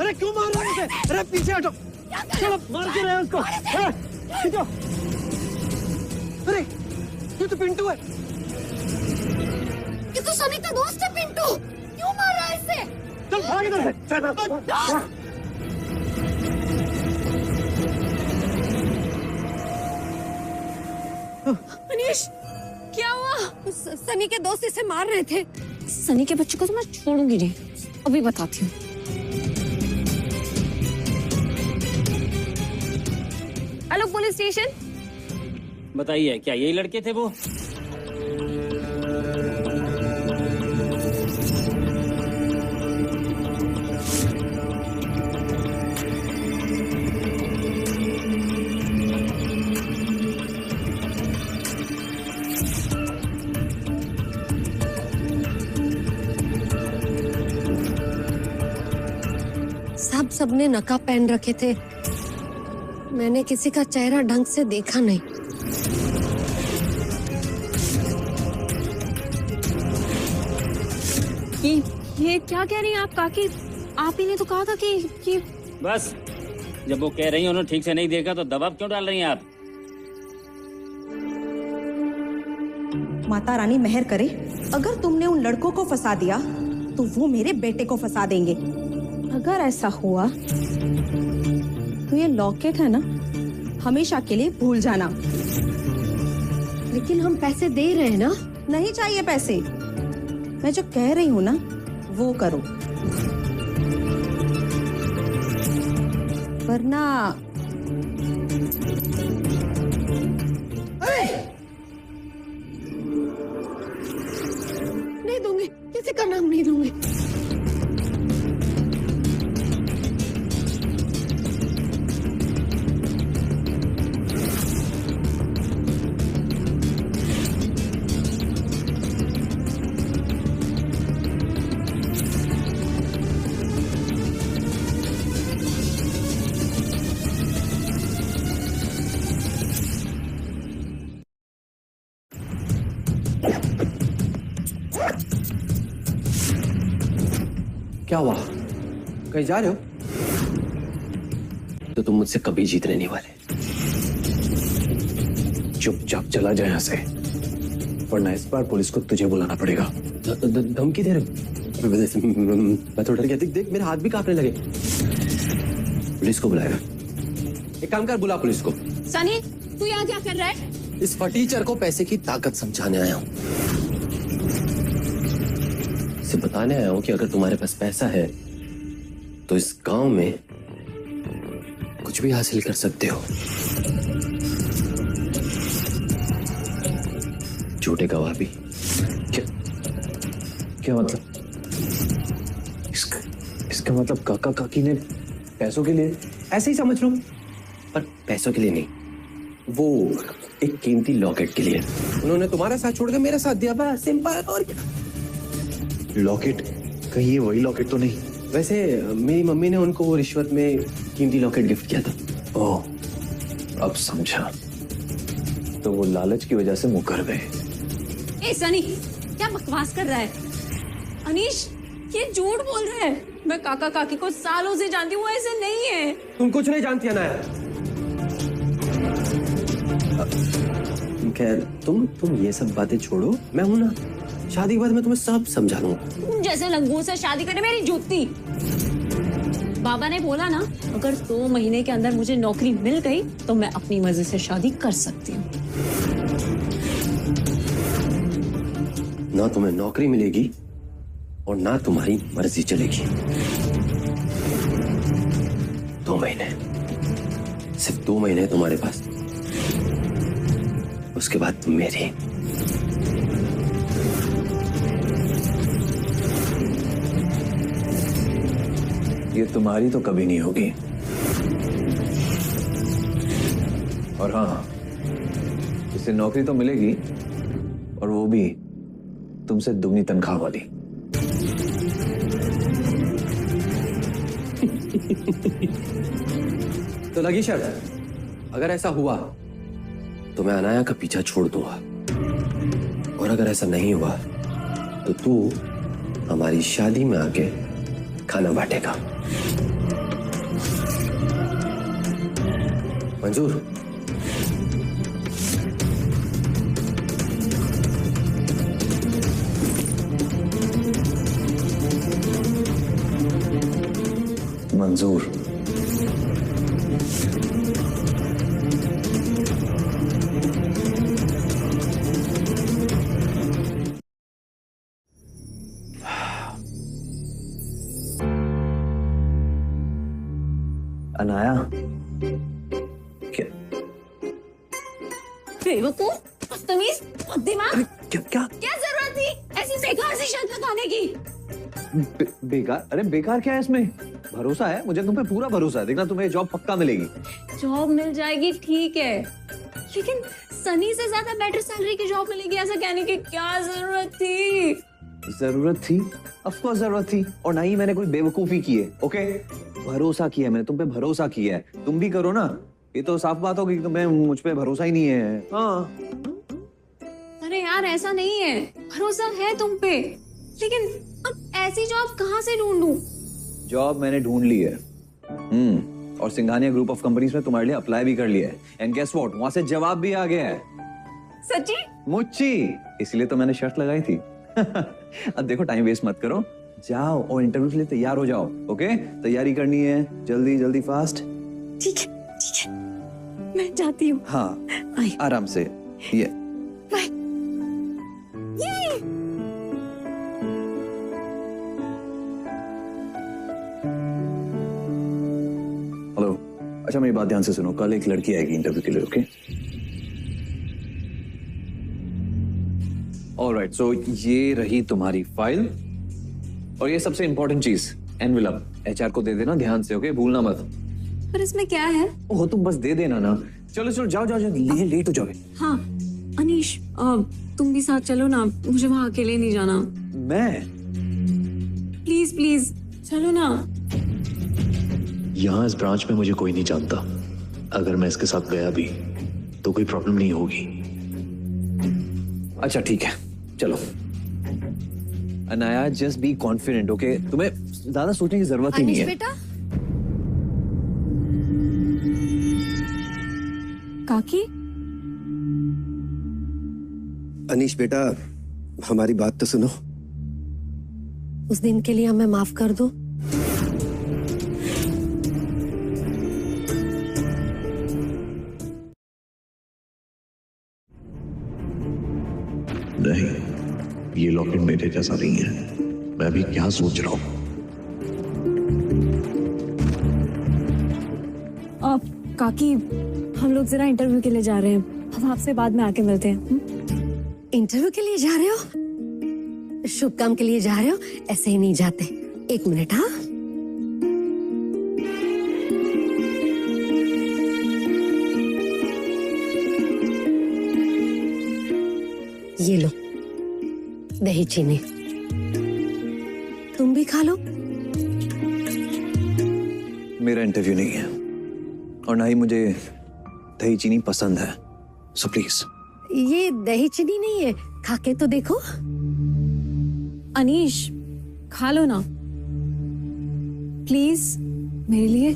अरे क्यों मार रहे हो मुझे? अरे पीछे हटो। चलो मार के रहे हैं उसको। खींचो। अरे ये तो पिंटू है। ये तो सनी का दोस्त है पिंटू। क्यों मार रहा है इसे? चल भाग इधर से। अनीश क्या हुआ? सनी के दोस्त इसे मार रहे थे। सनी के बच्चे को तो मैं छोड़ूंगी नहीं, अभी बताती हूँ। Hello police station. बताइए क्या यही लड़के थे वो? सब सबने नकाब पहन रखे थे। मैंने किसी का चेहरा ढंग से देखा नहीं। ये क्या कह रही हैं आप काकी? आप ही ने तो कहा था कि बस जब वो कह रही है उन्होंने ठीक से नहीं देखा तो दबाव क्यों डाल रही हैं आप? माता रानी मेहर करे, अगर तुमने उन लड़कों को फंसा दिया तो वो मेरे बेटे को फंसा देंगे। अगर ऐसा हुआ तो ये लॉकेट है ना, हमेशा के लिए भूल जाना। लेकिन हम पैसे दे रहे हैं ना। नहीं चाहिए पैसे, मैं जो कह रही हूँ ना वो करो, वरना नहीं दूंगी, किसी का नाम नहीं दूंगी। क्या हुआ? कहीं जा रहे हो? तो तुम मुझसे कभी जीतने नहीं वाले। चुपचाप चला जाए यहाँ से, वरना इस बार पुलिस को तुझे बुलाना पड़ेगा। धमकी दे रहे हो? मैं तो डर गया। देख मेरे हाथ भी कांपने लगे। पुलिस को बुलाएगा। एक काम कर, बुला पुलिस को। सनी, तू यहाँ क्या कर रहा है? इस फटीचर को पैसे की ताकत समझाने आया हूँ। इसे बताने आया हूँ कि अगर तुम्हारे पास पैसा है तो इस गांव में कुछ भी हासिल कर सकते हो। झूठे गवाह भी। क्या मतलब? इसका मतलब काका काकी ने पैसों के लिए? ऐसे ही समझ लो, पर पैसों के लिए नहीं, वो एक कीमती लॉकेट के लिए। उन्होंने तुम्हारा साथ छोड़ के मेरा साथ दिया, बस सिंपल। और लॉकेट? कहीं ये वही लॉकेट तो नहीं? वैसे मेरी मम्मी ने उनको वो रिश्वत में कीमती लॉकेट गिफ्ट किया था। ओह, अब समझा। तो वो लालच की वजह से मुकर गए। ए सनी, क्या बकवास कर रहा है? अनीश, ये झूठ बोल रहा है। मैं काका काकी को सालों से जानती हूँ, ऐसे नहीं है। तुम कुछ नहीं जानती अनाया। खैर तुम ये सब बातें छोड़ो, मैं हूं ना। शादी के बाद मैं तुम्हें सब समझा लूंगा। जैसे लंगूर से शादी करे मेरी जूती। बाबा ने बोला ना, अगर 2 महीने के अंदर मुझे नौकरी मिल गई तो मैं अपनी मर्जी से शादी कर सकती हूँ। ना तुम्हें नौकरी मिलेगी और ना तुम्हारी मर्जी चलेगी। 2 महीने, सिर्फ 2 महीने तुम्हारे पास, उसके बाद तुम मेरी। ये तुम्हारी तो कभी नहीं होगी। और हाँ, इसे नौकरी तो मिलेगी, और वो भी तुमसे दुगनी तनख्वाह वाली। तो लगी शर्त, अगर ऐसा हुआ तो मैं अनाया का पीछा छोड़ दूंगा, और अगर ऐसा नहीं हुआ तो तू हमारी शादी में आके खाना बांटेगा। मंजूर? मंजूर। अनाया, क्या बेवकूफ, बदतमीज, दिमाग। क्या जरूरत थी ऐसी बेकार सी शर्त लगाने की? बेकार? अरे बेकार क्या है इसमें? भरोसा है मुझे, तुम पे पूरा भरोसा है। देखना तुम्हें जॉब पक्का मिलेगी। जॉब मिल जाएगी ठीक है, लेकिन सनी से ज्यादा बेटर सैलरी की जॉब मिलेगी ऐसा कहने की क्या जरूरत थी? जरूरत थी, ऑफ कोर्स जरूरत थी, और ना ही मैंने कोई बेवकूफी की है। ओके, भरोसा किया है मैंने, तुम पे भरोसा किया है, तुम भी करो ना। ये तो साफ बात होगी कि मैं मुझ पे भरोसा ही नहीं है। हाँ। अरे यार ऐसा नहीं है, भरोसा है तुम पे, लेकिन अब ऐसी जॉब कहाँ से ढूंढूं? जॉब मैंने ढूंढ ली है। और सिंघानिया ग्रुप ऑफ कंपनीज में तुम्हारे लिए अप्लाई भी कर लिया है। एंड गेस व्हाट, वहां से जवाब भी आ गया है। सच्ची? मुच्ची, इसलिए तो मैंने शर्त लगाई थी। अब देखो, टाइम वेस्ट मत करो, जाओ और इंटरव्यू के लिए तैयार हो जाओ। ओके, तैयारी करनी है, जल्दी जल्दी फास्ट। ठीक है, ठीक है, मैं जाती हूँ। हाँ, आराम से। ये बाय। ये हेलो, अच्छा मेरी बात ध्यान से सुनो, कल एक लड़की आएगी इंटरव्यू के लिए। ओके, ऑलराइट, सो ये रही तुम्हारी फाइल, और ये सबसे इंपॉर्टेंट चीज, एनवेलप एचआर को दे देना ध्यान से। ओके, भूलना मत। पर इसमें क्या है? ओह, तुम बस दे देना ना। चलो चलो, जाओ जाओ, लेट हो जाओगे। हाँ अनीश, तुम भी साथ चलो ना, मुझे वहां अकेले नहीं जाना। मैं? प्लीज प्लीज चलो ना। यहाँ इस ब्रांच में मुझे कोई नहीं जानता, अगर मैं इसके साथ गया भी तो कोई प्रॉब्लम नहीं होगी। अच्छा ठीक है, चलो। Anaya, just be confident. Okay, तुम्हें ज्यादा सोचने की जरूरत ही नहीं है। बेटा, काकी? अनीश बेटा, हमारी बात तो सुनो। उस दिन के लिए हमें माफ कर दो। नहीं, ये लॉकेट मेरे जैसा नहीं है। मैं अभी क्या सोच रहा हूँ? काकी, हम लोग जरा इंटरव्यू के लिए जा रहे हैं, हम आपसे बाद में आके मिलते हैं। इंटरव्यू के लिए जा रहे हो? शुभ काम के लिए जा रहे हो? ऐसे ही नहीं जाते। एक मिनट। हाँ, ये लो दही चीनी, तुम भी खा लो। मेरा इंटरव्यू नहीं है, और ना ही मुझे दही चीनी पसंद है, सो प्लीज। ये दही चीनी नहीं है, खा के तो देखो। अनीश, खा लो ना प्लीज, मेरे लिए।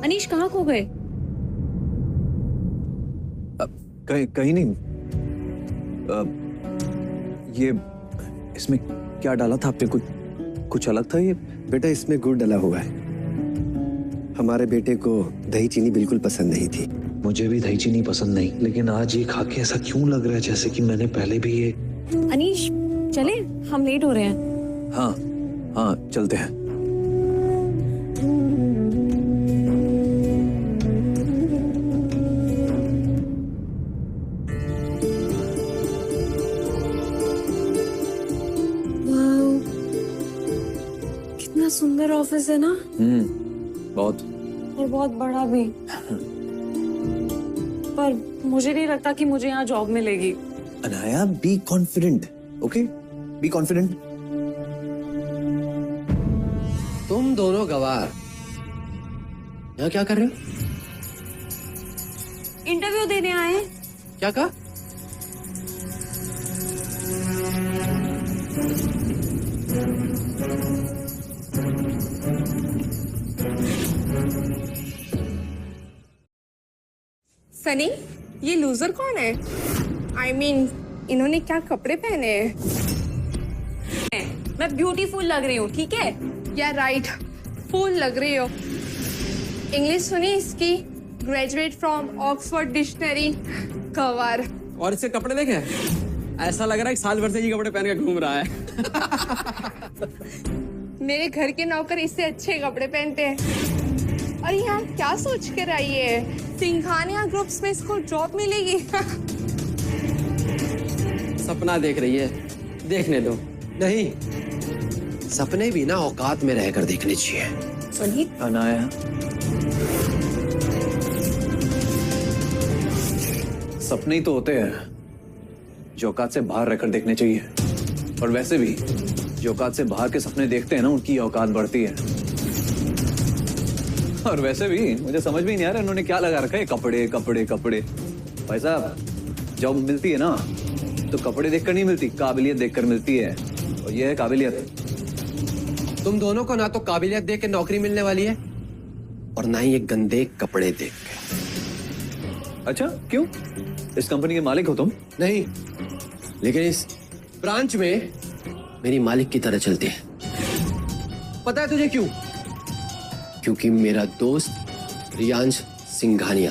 अनीश, कहाँ खो गए? कहीं नहीं। ये इसमें क्या डाला था आपने? कुछ अलग था ये? बेटा, इसमें गुड़ डाला हुआ है। हमारे बेटे को दही चीनी बिल्कुल पसंद नहीं थी। मुझे भी दही चीनी पसंद नहीं, लेकिन आज ये खा के ऐसा क्यों लग रहा है जैसे कि मैंने पहले भी ये। अनीश चले, हम लेट हो रहे हैं। हाँ हाँ, चलते हैं। सुंदर ऑफिस है ना? बहुत। और बहुत बड़ा भी। पर मुझे नहीं लगता कि मुझे यहाँ जॉब मिलेगी। Anaya, be confident. Okay, be confident. तुम दोनों गवार यहाँ क्या कर रहे हो? इंटरव्यू देने आए हैं। क्या कहा? सनी, ये लूजर कौन है? I mean, इन्होंने क्या कपड़े पहने हैं? मैं ब्यूटीफुल लग रही हूँ, ठीक है? या राइट, फूल लग रही हो। इंग्लिश सुनी इसकी? Graduate from Oxford dictionary. गवार। और इससे कपड़े देखे? ऐसा लग रहा है साल भर से ये कपड़े पहन के घूम रहा है। मेरे घर के नौकर इससे अच्छे कपड़े पहनते हैं। और यहाँ क्या सोच कर आई है? सिंघानिया ग्रुप्स में इसको जॉब मिलेगी। सपना देख रही है, देखने दो। नहीं, सपने भी ना औकात में रहकर देखने चाहिए। सुनिए अनाया, सपने ही तो होते हैं जो औकात से बाहर रहकर देखने चाहिए। और वैसे भी जो औकात से बाहर के सपने देखते हैं ना, उनकी औकात बढ़ती है। और वैसे भी मुझे समझ में नहीं आ रहा इन्होंने क्या लगा रखा है, कपड़े कपड़े कपड़े। भाई साहब, जब मिलती है ना तो कपड़े देखकर नहीं मिलती, काबिलियत देखकर मिलती है। और ये है काबिलियत। तुम दोनों को ना तो काबिलियत देख के नौकरी मिलने वाली है और ना ही ये गंदे कपड़े देख के। अच्छा, क्यों? इस कंपनी के मालिक हो तुम? नहीं, लेकिन इस ब्रांच में मेरी मालिक की तरह चलती है। पता है तुझे क्यों? क्योंकि मेरा दोस्त रियांश सिंघानिया,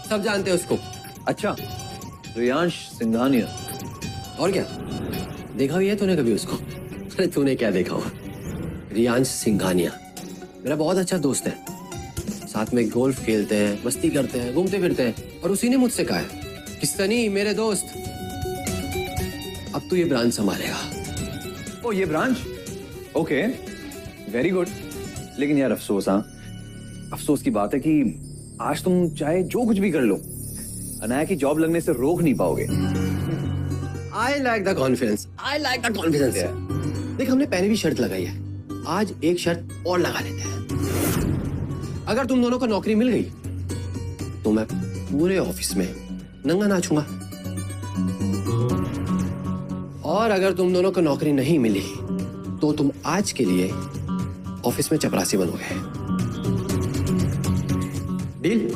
सब जानते हैं उसको। अच्छा, रियांश सिंघानिया। और क्या, देखा भी है तूने कभी उसको? अरे तूने क्या देखा हुआ? रियांश सिंघानिया मेरा बहुत अच्छा दोस्त है। साथ में गोल्फ खेलते हैं, मस्ती करते हैं, घूमते फिरते हैं। और उसी ने मुझसे कहा है कि सनी मेरे दोस्त, अब तू ये ब्रांच संभालेगा। ओ, ये ब्रांच? Okay, very good. लेकिन यार अफसोस, हाँ, अफसोस की बात है कि आज तुम चाहे जो कुछ भी कर लो, अनाया की जॉब लगने से रोक नहीं पाओगे। I like the confidence, I like the confidence. देख, हमने पहले भी शर्त लगाई है, आज एक शर्त और लगा लेते हैं। अगर तुम दोनों को नौकरी मिल गई तो मैं पूरे ऑफिस में नंगा नाचूंगा। और अगर तुम दोनों को नौकरी नहीं मिली तो तुम आज के लिए ऑफिस में चपरासी बनोगे। डील?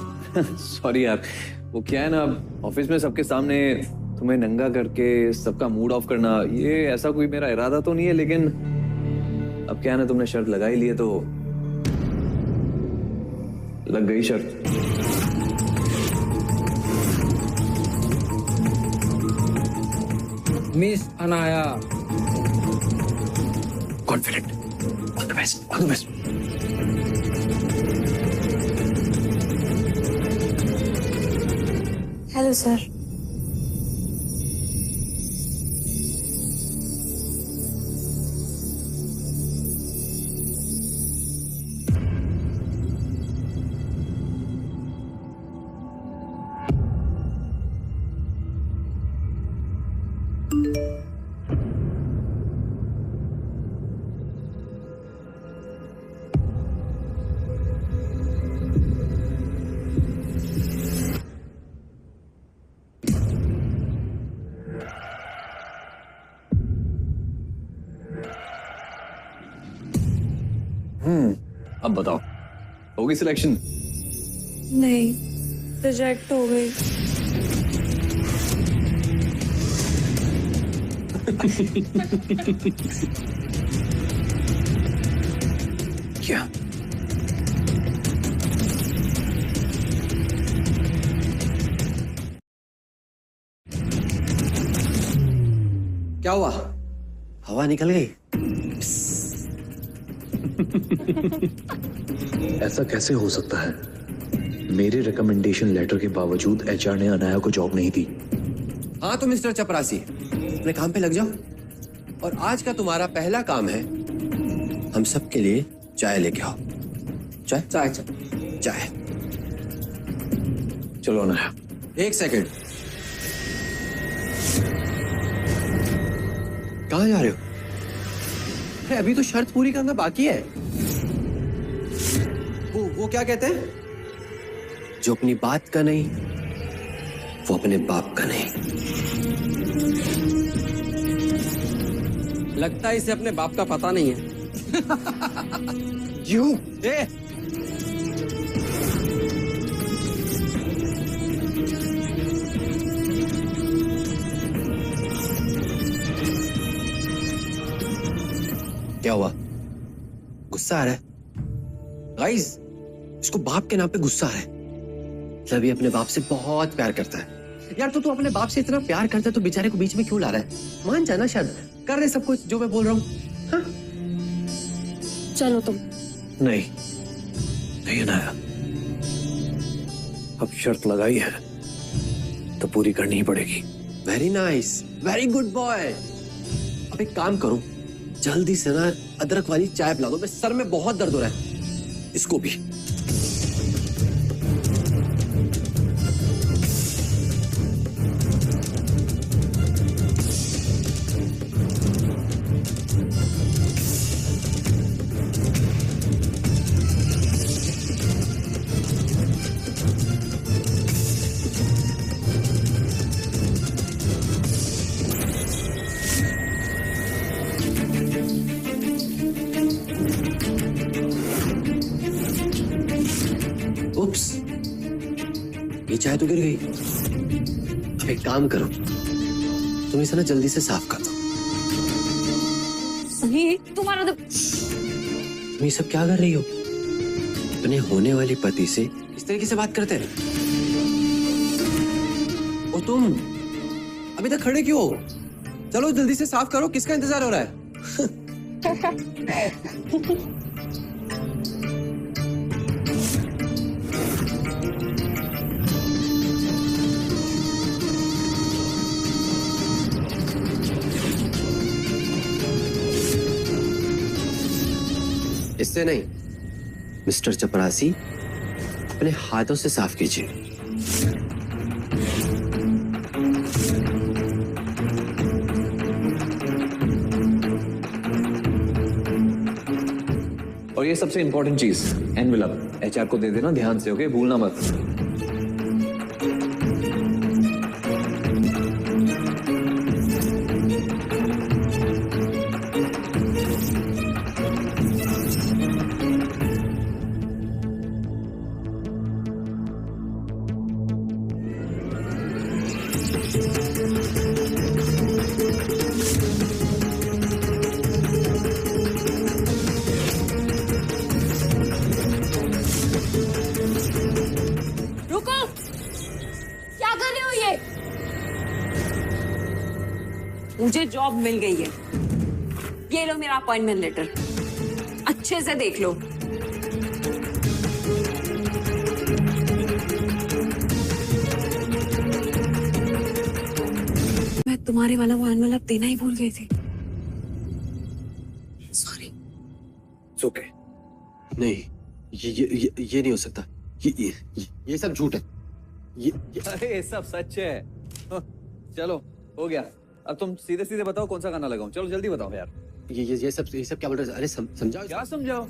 सॉरी यार, वो क्या है ना, ऑफिस में सबके सामने तुम्हें नंगा करके सबका मूड ऑफ करना, ये ऐसा कोई मेरा इरादा तो नहीं है। लेकिन अब क्या है ना, तुमने शर्त लगा ही ली है तो लग गई शर्त। Miss Anaya, confident, all the best, all the best. Hello sir. अब बताओ, होगी सिलेक्शन? नहीं, रिजेक्ट हो गई। क्या? क्या हुआ? हवा निकल गई? ऐसा कैसे हो सकता है? मेरे रिकमेंडेशन लेटर के बावजूद एचआर ने अनाया को जॉब नहीं दी। हाँ तो मिस्टर चपरासी, अपने काम पे लग जाओ। और आज का तुम्हारा पहला काम है, हम सबके लिए चाय लेके आओ। चाय चाय चाय चाय। चलो अनाया। एक सेकंड, कहाँ जा रहे हो? अभी तो शर्त पूरी करना बाकी है। वो क्या कहते हैं, जो अपनी बात का नहीं वो अपने बाप का नहीं। लगता है इसे अपने बाप का पता नहीं है। यू क्या हुआ? गुस्सा आ रहा है? गाइस, इसको बाप के नाम पे गुस्सा आ रहा है। मतलब ये अपने बाप से बहुत प्यार करता है। यार तो तू अपने बाप से इतना प्यार करता है तो बेचारे को बीच में क्यों ला रहा है? मान जाना, शायद कर रहे सब कुछ जो मैं बोल रहा हूँ। हाँ? चलो तुम। नहीं नहीं अनाया, अब शर्त लगाई है तो पूरी करनी ही पड़ेगी। Very nice, very good boy. अब एक काम करो, जल्दी से ना अदरक वाली चाय पिला दो, मेरे सर में बहुत दर्द हो रहा है। इसको भी। उप्स, ये चाय तो गिर गई। अब एक काम करो, तुम इसे ना जल्दी से साफ कर दो। सही तुम्हारा तो तुम ये सब क्या कर रही हो? अपने होने वाले पति से इस तरीके से बात करते रहे। और तुम अभी तक खड़े क्यों हो? चलो जल्दी से साफ करो, किसका इंतजार हो रहा है? इससे नहीं, मिस्टर चपरासी, अपने हाथों से साफ कीजिए। और ये सबसे इंपॉर्टेंट चीज, एनवेलप एचआर को दे देना ध्यान से, ओके? भूलना मत। रुको, क्या कर रहे हो ये? मुझे जॉब मिल गई है। ये लो मेरा अपॉइंटमेंट लेटर, अच्छे से देख लो। मैं तुम्हारे वाला वो एनवेलप देना ही भूल गई थी। सॉरी। ओके। नहीं, ये नहीं हो सकता। ये सब झूठ है। अरे सब सच है। चलो हो गया, अब तुम सीधे सीधे बताओ कौन सा गाना लगाऊं। चलो जल्दी बताओ यार। ये सब क्या बोल रहे? अरे समझाओ। क्या समझाओ?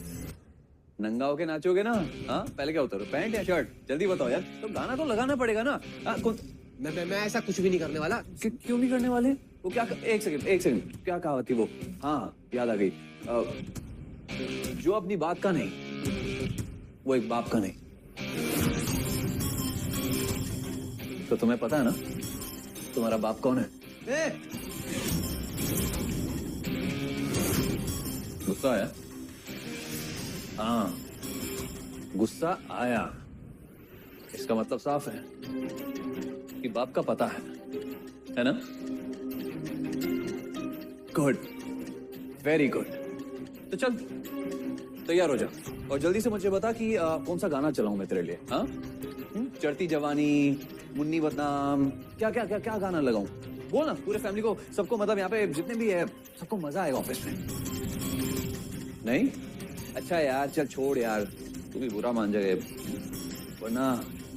नंगा होके नाचोगे ना? हाँ, पहले क्या उतारो, पैंट या शर्ट? जल्दी बताओ यार। तो गाना तो लगाना पड़ेगा ना। मैं ऐसा कुछ भी नहीं करने वाला। क्यों नहीं करने वाले? वो क्या? एक सेकंड, क्या कहावत थी वो? हाँ याद आ गई। जो अपनी बात का नहीं, वो एक बाप का नहीं। तो तुम्हें पता है ना तुम्हारा बाप कौन है? गुस्सा आया? हाँ, गुस्सा आया। इसका मतलब साफ है कि बाप का पता है ना? Good, very good. तो चल तैयार हो जा और जल्दी से मुझे बता कि कौन सा गाना चलाऊं मैं तेरे लिए। हाँ, चढ़ती जवानी, मुन्नी बदनाम, क्या गाना लगाऊं? बोल ना, पूरे फैमिली को, सबको, मतलब यहाँ पे जितने भी है सबको मजा आएगा ऑफिस में। नहीं? अच्छा यार, चल छोड़ यार, तू भी बुरा मान जाए, वरना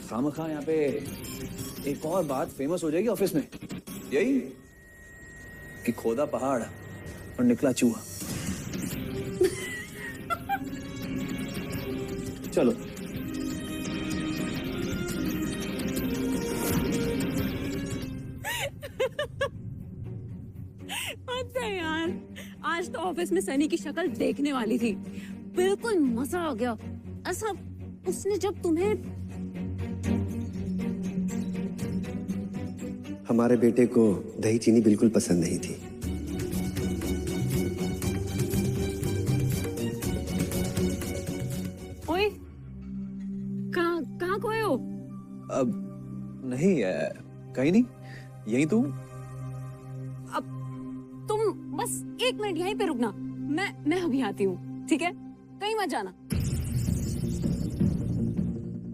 खामखा यहाँ पे एक और बात फेमस हो जाएगी ऑफिस में। यही कि खोदा पहाड़ और निकला चूहा। चलो अच्छा यार, आज तो ऑफिस में सनी की शक्ल देखने वाली थी, बिल्कुल मजा आ गया। ऐसा उसने जब तुम्हें, हमारे बेटे को दही चीनी बिल्कुल पसंद नहीं थी। ओए, कहाँ खोए हो? अब नहीं है, कहीं नहीं, यही तू। अब तुम बस 1 मिनट यहीं पे रुकना, मैं अभी आती हूँ, ठीक है? कहीं मत जाना।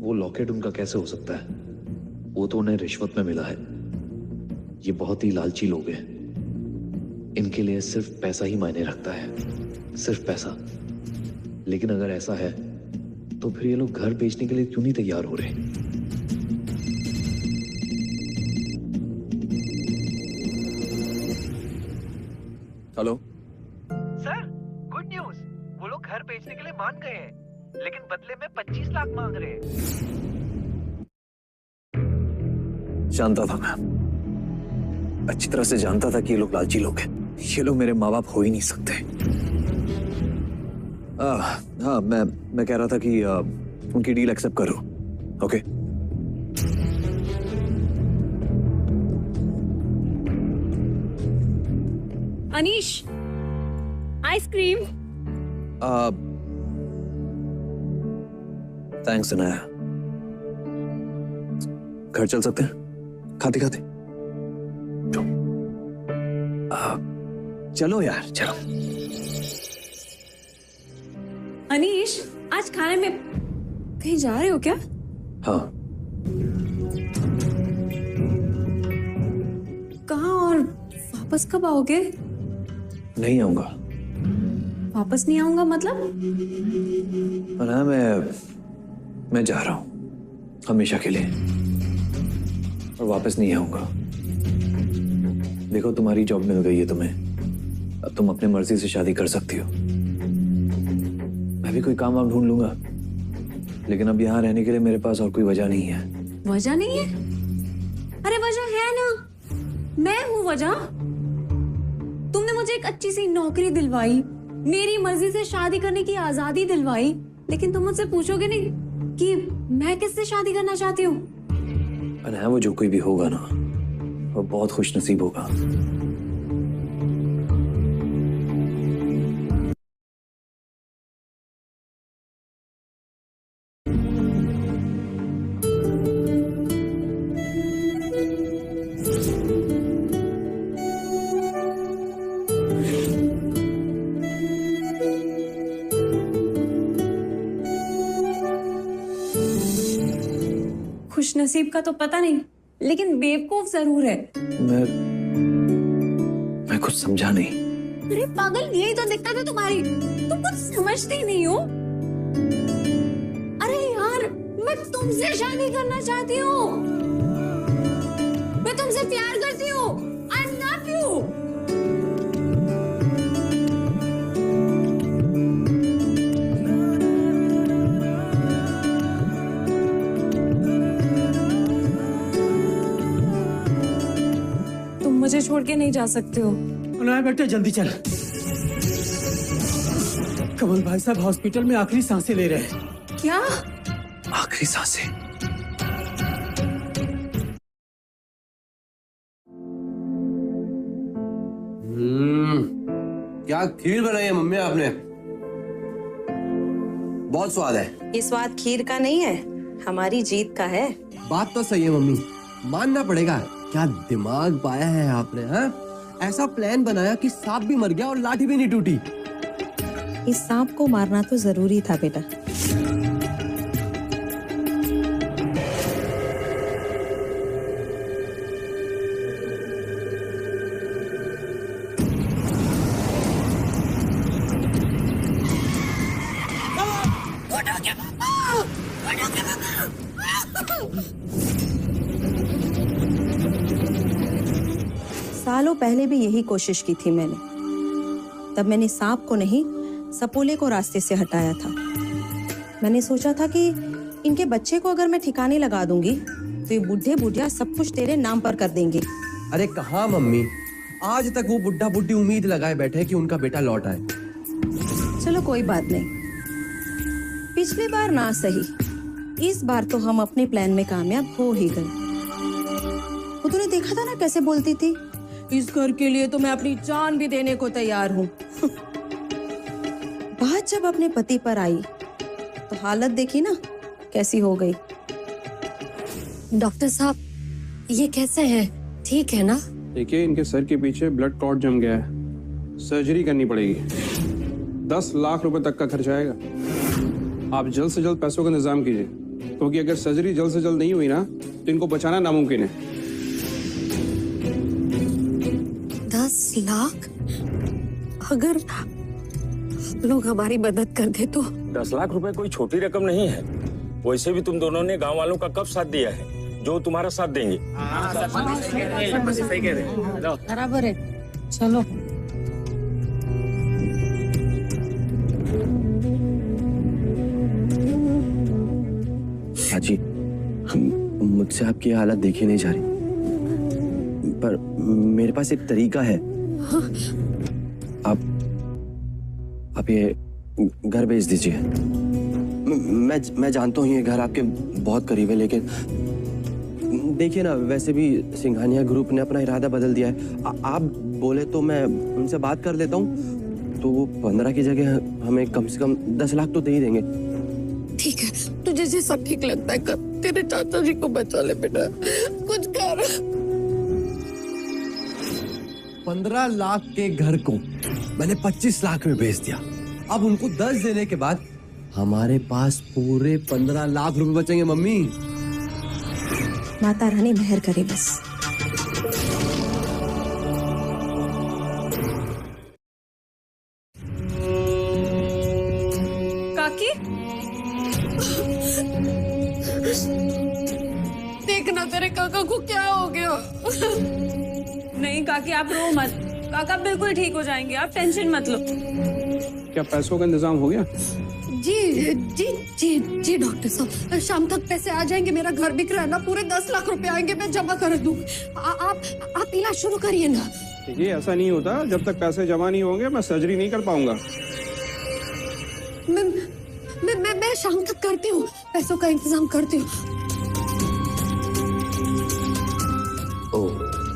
वो लॉकेट उनका कैसे हो सकता है? वो तो उन्हें रिश्वत में मिला है। ये बहुत ही लालची लोग हैं। इनके लिए सिर्फ पैसा ही मायने रखता है, सिर्फ पैसा। लेकिन अगर ऐसा है तो फिर ये लोग घर बेचने के लिए क्यों नहीं तैयार हो रहे? Hello sir, good news. वो लोग घर बेचने के लिए मान गए हैं, लेकिन बदले में 25 लाख मांग रहे हैं। जानता था मैं, अच्छी तरह से जानता था कि ये लोग लालची लोग हैं। ये लोग मेरे माँ बाप हो ही नहीं सकते। हाँ, मैं कह रहा था कि उनकी डील एक्सेप्ट करो। Okay Anish, ice cream. Thanks Anaya. घर चल सकते हैं खाते खाते? चलो यार, चलो। अनीश, आज खाने में कहीं जा रहे हो क्या? हाँ। कहाँ और वापस कब आओगे? नहीं आऊंगा। वापस नहीं आऊंगा मतलब? अनाया, मैं जा रहा हूं हमेशा के लिए, और वापस नहीं आऊंगा। देखो, तुम्हारी जॉब मिल गई है तुम्हें, अब तुम अपने मर्जी से शादी कर सकती हो। मैं भी कोई काम वाम ढूंढ लूंगा, लेकिन अब यहाँ रहने के लिए मेरे पास और कोई वजह नहीं है। वजह नहीं है? अरे वजह है ना, मैं हूँ वजह। तुमने मुझे एक अच्छी सी नौकरी दिलवाई, मेरी मर्जी से शादी करने की आजादी दिलवाई, लेकिन तुम मुझसे पूछोगे नहीं कि मैं किससे शादी करना चाहती हूँ? अनाया, वो जो कोई भी होगा ना, वो बहुत खुश नसीब होगा। खुश नसीब का तो पता नहीं, लेकिन बेवकूफ जरूर है। मैं कुछ समझा नहीं। अरे पागल, यही तो दिक्कत है तुम्हारी, तुम कुछ समझते ही नहीं हो। अरे यार, मैं तुमसे शादी करना चाहती हूँ, मैं तुमसे प्यार करती हूँ। I love you. मुझे छोड़ के नहीं जा सकते हो। अनाया बेटे, जल्दी चल। कमल भाई साहब हॉस्पिटल में आखिरी सांसें ले रहे हैं। क्या? आखिरी सांसें? क्या खीर बनाई है मम्मी आपने? बहुत स्वाद है। ये स्वाद खीर का नहीं है, हमारी जीत का है। बात तो सही है मम्मी, मानना पड़ेगा। क्या दिमाग पाया है आपने, हाँ? ऐसा प्लान बनाया कि सांप भी मर गया और लाठी भी नहीं टूटी। इस सांप को मारना तो जरूरी था बेटा। सालों पहले भी यही कोशिश की थी मैंने। तब मैंने सांप को नहीं, सपोले को रास्ते से हटाया था। मैंने सोचा था कि इनके बच्चे को अगर मैं ठिकाने लगा दूंगी तो ये बुढ़े बुढ़िया सब कुछ तेरे नाम पर कर देंगे। अरे कहाँ मम्मी, आज तक वो बुढ़ा बुढ़ी उम्मीद लगाए बैठे कि उनका बेटा लौट आए। चलो कोई बात नहीं, पिछली बार ना सही, इस बार तो हम अपने प्लान में कामयाब हो ही गए। वो तूने देखा था ना कैसे बोलती थी, इस घर के लिए तो मैं अपनी जान भी देने को तैयार हूँ। बात जब अपने पति पर आई तो हालत देखी ना कैसी हो गई। डॉक्टर साहब, ये कैसे है? ठीक है ना? देखिए, इनके सर के पीछे ब्लड क्लॉट जम गया है, सर्जरी करनी पड़ेगी। 10 लाख रुपए तक का खर्च आएगा। आप जल्द से जल्द पैसों का इंतजाम कीजिए, क्योंकि अगर सर्जरी जल्द से जल्द नहीं हुई ना तो इनको बचाना नामुमकिन है। 10 लाख? अगर आप लोग हमारी मदद कर दे तो। 10 लाख रुपए कोई छोटी रकम नहीं है। वैसे भी तुम दोनों ने गांव वालों का कब साथ दिया है जो तुम्हारा साथ देंगे। बराबर है। चलो चाची, मुझसे आपकी हालत देखी नहीं जा रही, पर मेरे पास एक तरीका है। आप ये घर भेज दीजिए। मैं जानता हूँ ये घर आपके बहुत करीब है, लेकिन देखिए ना, वैसे भी सिंघानिया ग्रुप ने अपना इरादा बदल दिया है। आप बोले तो मैं उनसे बात कर लेता हूँ, तो वो 15 की जगह हमें कम से कम 10 लाख तो दे ही देंगे। ठीक है, तुझे जैसा ठीक लगता है कर। तेरे चाचा जी को बचा ले बेटा, कुछ कर। 15 लाख के घर को मैंने 25 लाख में बेच दिया। अब उनको 10 देने के बाद हमारे पास पूरे 15 लाख रुपए बचेंगे। मम्मी, माता रानी मेहर करे बस। काकी, देखना तेरे काका को क्या हो गया। नहीं काकी, आप रो मत। काका बिल्कुल ठीक हो जाएंगे, आप टेंशन मत लो। क्या पैसों का इंतजाम हो गया? जी जी जी जी डॉक्टर साहब, शाम तक पैसे आ जाएंगे। मेरा घर बिक रहा है ना, पूरे 10 लाख रुपए आएंगे, मैं जमा कर दूँ। आप इलाज शुरू करिए ना। ये ऐसा नहीं होता, जब तक पैसे जमा नहीं होंगे मैं सर्जरी नहीं कर पाऊंगा। मैं शाम तक करती हूँ, पैसों का इंतजाम करती हूँ। ओह,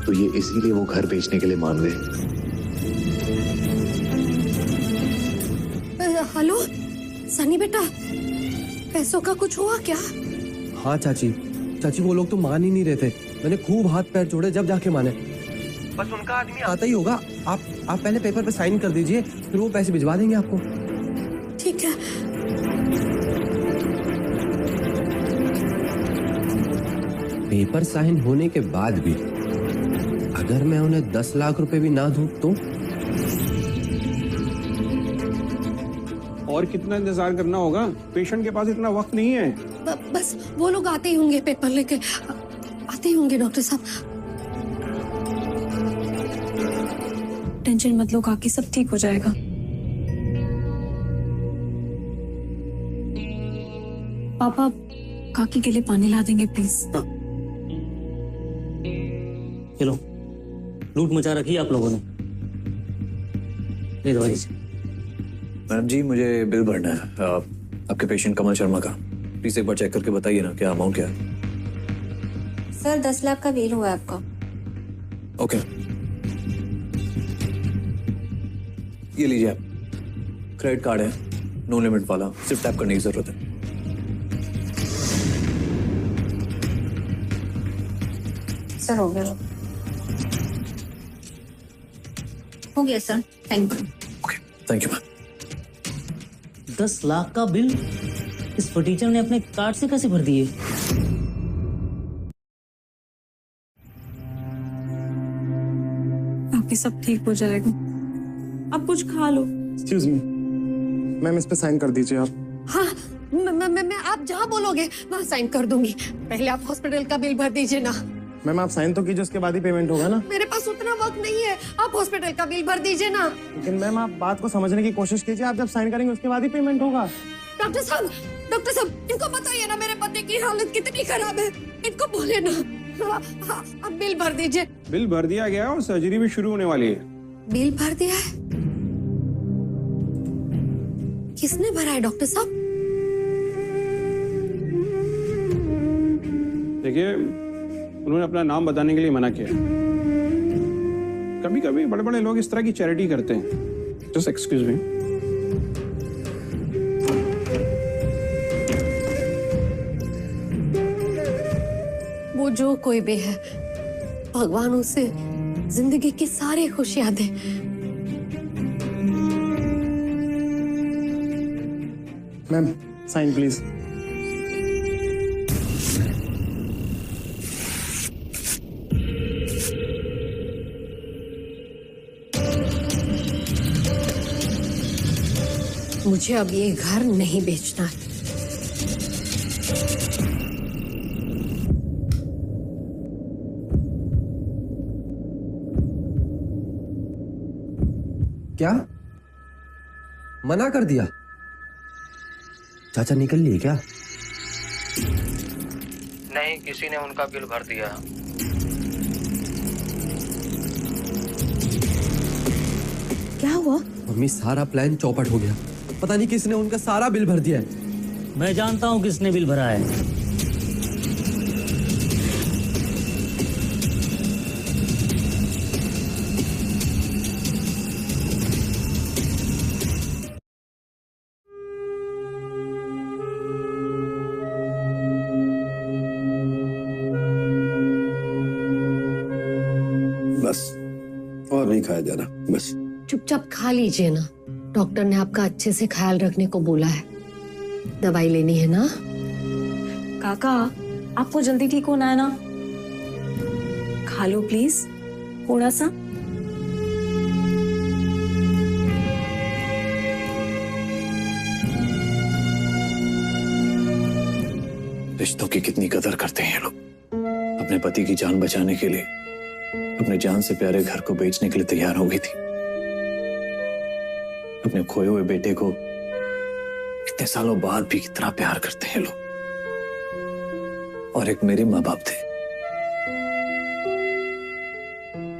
तो ये इसीलिए वो घर बेचने के लिए मान गए। हेलो सनी बेटा, पैसों का कुछ हुआ क्या? हाँ चाची, वो लोग तो मान ही नहीं रहे थे। मैंने खूब हाथ पैर जोड़े, जब जाके माने। बस उनका आदमी आता ही होगा। आप पहले पेपर पे साइन कर दीजिए, फिर वो पैसे भिजवा देंगे आपको। ठीक है। पेपर साइन होने के बाद भी अगर मैं उन्हें 10 लाख रुपए भी ना दूं तो? और कितना इंतजार करना होगा? पेशेंट के पास इतना वक्त नहीं है। बस वो लोग आते ही होंगे, पेपर लेके आते ही होंगे डॉक्टर साहब। टेंशन मत लो काकी, सब ठीक हो जाएगा। पापा काकी के लिए पानी ला देंगे प्लीज। चलो, लूट मचा रखी है आप लोगों ने। ले दो भाई। मैडम जी, मुझे बिल भरना है आपके पेशेंट कमल शर्मा का। प्लीज एक बार चेक करके बताइए ना, क्या अमाउंट क्या है। सर 10 लाख का बिल हुआ आपका। ओके, ये लीजिए आप। क्रेडिट कार्ड है, नो लिमिट वाला, सिर्फ टैप करने की जरूरत है। सर हो गया sir, thank you. Thank you ma'am. 10 lakh का बिल इस फटीचर ने अपने कार्ड से कैसे भर दिए? बाकी सब ठीक हो जाएगा, अब कुछ खा लो। एक्सक्यूज मी मैम, इस पे साइन कर दीजिए आप। हाँ, मैं आप जहाँ बोलोगे वहाँ साइन कर दूंगी। पहले आप हॉस्पिटल का बिल भर दीजिए ना। मैम आप साइन तो कीजिए, उसके बाद ही पेमेंट होगा ना। मेरे पास उतना वक्त नहीं है, आप हॉस्पिटल का बिल भर दीजिए ना। लेकिन मैम आप बात को समझने की कोशिश कीजिए, आप जब साइन करेंगे उसके बाद ही पेमेंट होगा। डॉक्टर साहब, इनको बताइए ना मेरे पति की हालत कितनी खराब है, इनको बोले ना। आप बिल भर दीजिए। बिल भर दिया गया और सर्जरी भी शुरू होने वाली है। बिल भर दिया है? किसने भरा है डॉक्टर साहब? देखिए, उन्होंने अपना नाम बताने के लिए मना किया। कभी कभी बड़े बड़े लोग इस तरह की चैरिटी करते हैं। Just excuse me. वो जो कोई भी है, भगवान उसे जिंदगी की सारी खुशियां दे। Ma'am sign please. मुझे अब ये घर नहीं बेचना है। क्या मना कर दिया? चाचा निकल लिए क्या? नहीं, किसी ने उनका बिल भर दिया। क्या हुआ? मम्मी, सारा प्लान चौपट हो गया। पता नहीं किसने उनका सारा बिल भर दिया है। मैं जानता हूँ किसने बिल भरा है। बस और नहीं खाया जा रहा, बस चुपचाप खा लीजिए ना। डॉक्टर ने आपका अच्छे से ख्याल रखने को बोला है। दवाई लेनी है ना? काका, आपको जल्दी ठीक होना है ना? खा लो प्लीज थोड़ा सा। रिश्तों की कितनी कदर करते हैं ये लोग। अपने पति की जान बचाने के लिए अपने जान से प्यारे घर को बेचने के लिए तैयार हो गई थी। अपने खोए हुए बेटे को इतने सालों बाद भी कितना प्यार करते हैं लोग। और एक मेरे माँ बाप थे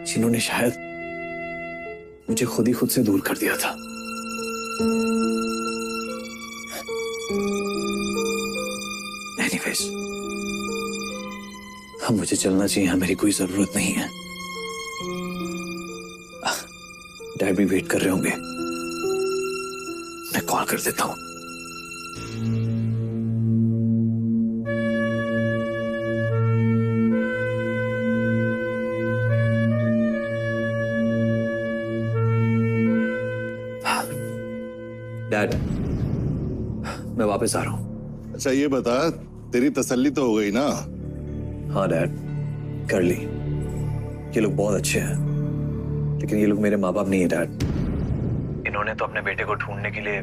जिन्होंने शायद मुझे खुद ही खुद से दूर कर दिया था। एनीवेज, अब मुझे चलना चाहिए, मेरी कोई जरूरत नहीं है। डैड भी वेट कर रहे होंगे, मैं कॉल कर देता हूं। डैड, मैं वापस आ रहा हूं। अच्छा ये बता, तेरी तसल्ली तो हो गई ना? हाँ डैड, कर ली। ये लोग बहुत अच्छे हैं, लेकिन ये लोग मेरे माँ बाप नहीं है डैड। इन्होंने तो अपने बेटे को ढूंढने के लिए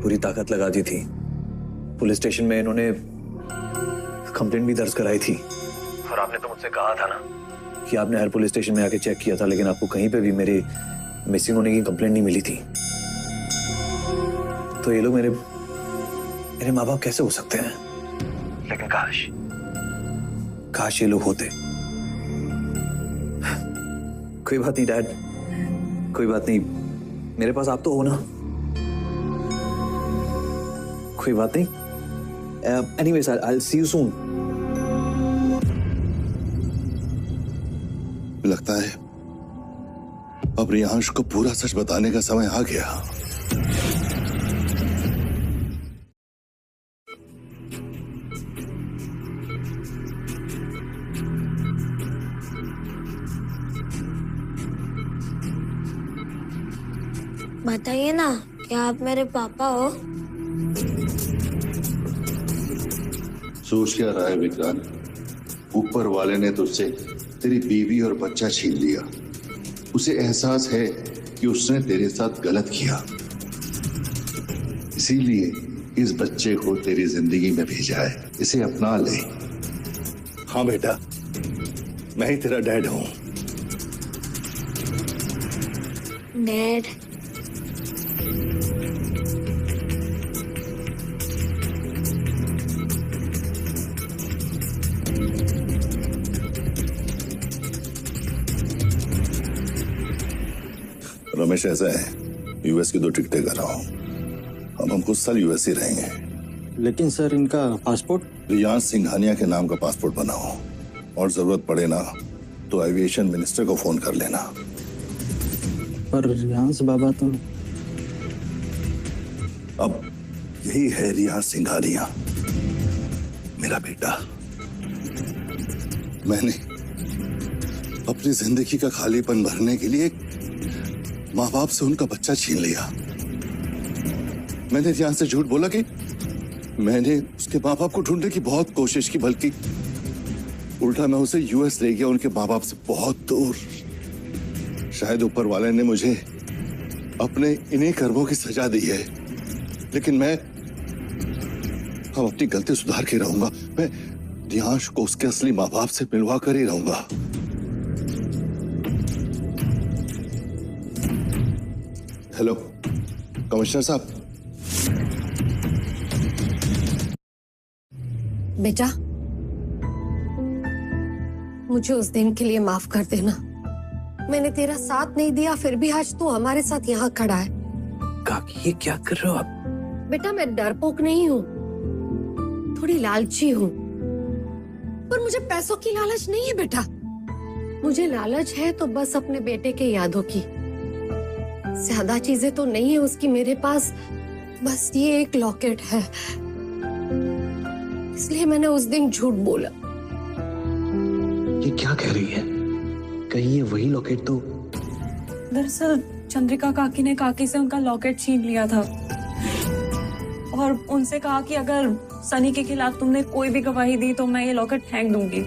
पूरी ताकत लगा दी थी। पुलिस स्टेशन में इन्होंने कंप्लेंट भी दर्ज कराई थी। और आपने तो मुझसे कहा था ना कि आपने हर पुलिस स्टेशन में आके चेक किया था, लेकिन आपको कहीं पे भी मेरे मिसिंग होने की कंप्लेंट नहीं मिली थी। तो ये लोग मेरे माँ बाप कैसे हो सकते हैं? लेकिन काश ये लोग होते। कोई बात नहीं डैड, कोई बात नहीं, मेरे पास आप तो हो ना। कोई बात नहीं। Anyways, I'll see you soon. लगता है अब रियांश को पूरा सच बताने का समय आ गया। बताइए ना, क्या आप मेरे पापा हो? सोच क्या रहा है विक्रांत? ऊपर वाले ने तुझसे तेरी बीवी और बच्चा छीन लिया। उसे एहसास है कि उसने तेरे साथ गलत किया, इसीलिए इस बच्चे को तेरी जिंदगी में भेजा है। इसे अपना ले। हाँ बेटा, मैं ही तेरा डैड हूं। डैड, रमेश, ऐसा है, यूएस की 2 टिकटें कर रहा हूं। अब हम कुछ साल यूएस ही रहेंगे। लेकिन सर, इनका पासपोर्ट? रियांश सिंघानिया के नाम का पासपोर्ट बनाओ, और जरूरत पड़े ना तो एविएशन मिनिस्टर को फोन कर लेना। पर रियांश बाबा तो... अब यही है रियांश सिंघानिया, मेरा बेटा। मैंने अपनी जिंदगी का खालीपन भरने के लिए माँ बाप से उनका बच्चा छीन लिया। मैंने रियांश से झूठ बोला कि मैंने उसके माँ बाप को ढूंढने की बहुत कोशिश की, बल्कि उल्टा मैं उसे यूएस ले गया, उनके माँ बाप से बहुत दूर। शायद ऊपर वाले ने मुझे अपने इन्हीं कर्मों की सजा दी है। लेकिन मैं अब अपनी गलती सुधार के रहूंगा। मैं दियांश को उसके असली माँ बाप से मिलवा कर ही रहूंगा। हेलो कमिश्नर साहब। बेटा, मुझे उस दिन के लिए माफ कर देना। मैंने तेरा साथ नहीं दिया, फिर भी आज तू हमारे साथ यहाँ खड़ा है। काकी ये क्या कर रहे हो आप? बेटा, मैं डरपोक नहीं हूँ, थोड़ी लालची हूँ, पर मुझे पैसों की लालच नहीं है बेटा। मुझे लालच है तो बस अपने बेटे के यादों की। ज्यादा चीजें तो नहीं है उसकी मेरे पास, बस ये एक लॉकेट है, इसलिए मैंने उस दिन झूठ बोला। ये क्या कह रही है? कहीं ये वही लॉकेट तो? दरअसल चंद्रिका काकी ने काकी से उनका लॉकेट छीन लिया था और उनसे कहा कि अगर सनी के खिलाफ तुमने कोई भी गवाही दी तो मैं ये लॉकेट फेंक दूंगी।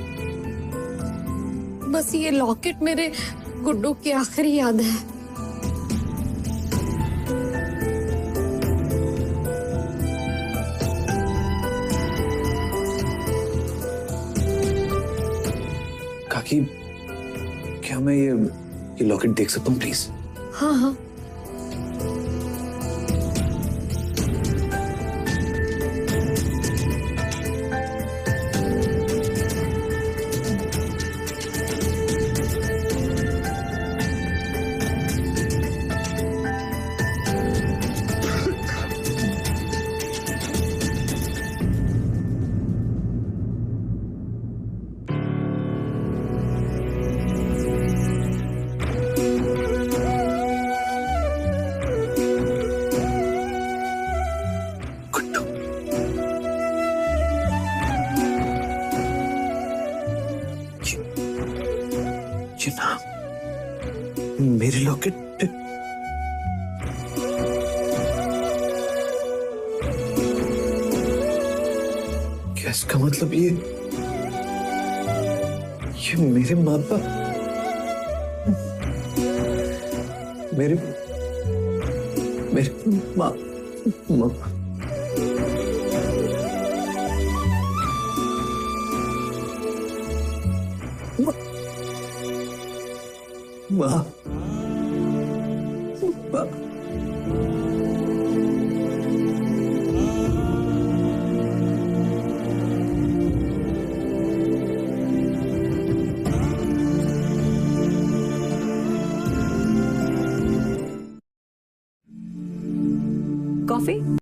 बस ये लॉकेट मेरे गुड्डू की आखिरी याद है। काकी, क्या मैं ये लॉकेट देख सकता हूँ प्लीज? हाँ हाँ। मेरे लॉकेट पे क्या इसका मतलब? ये मेरे माँ बाप, मेरे माँ कॉफी?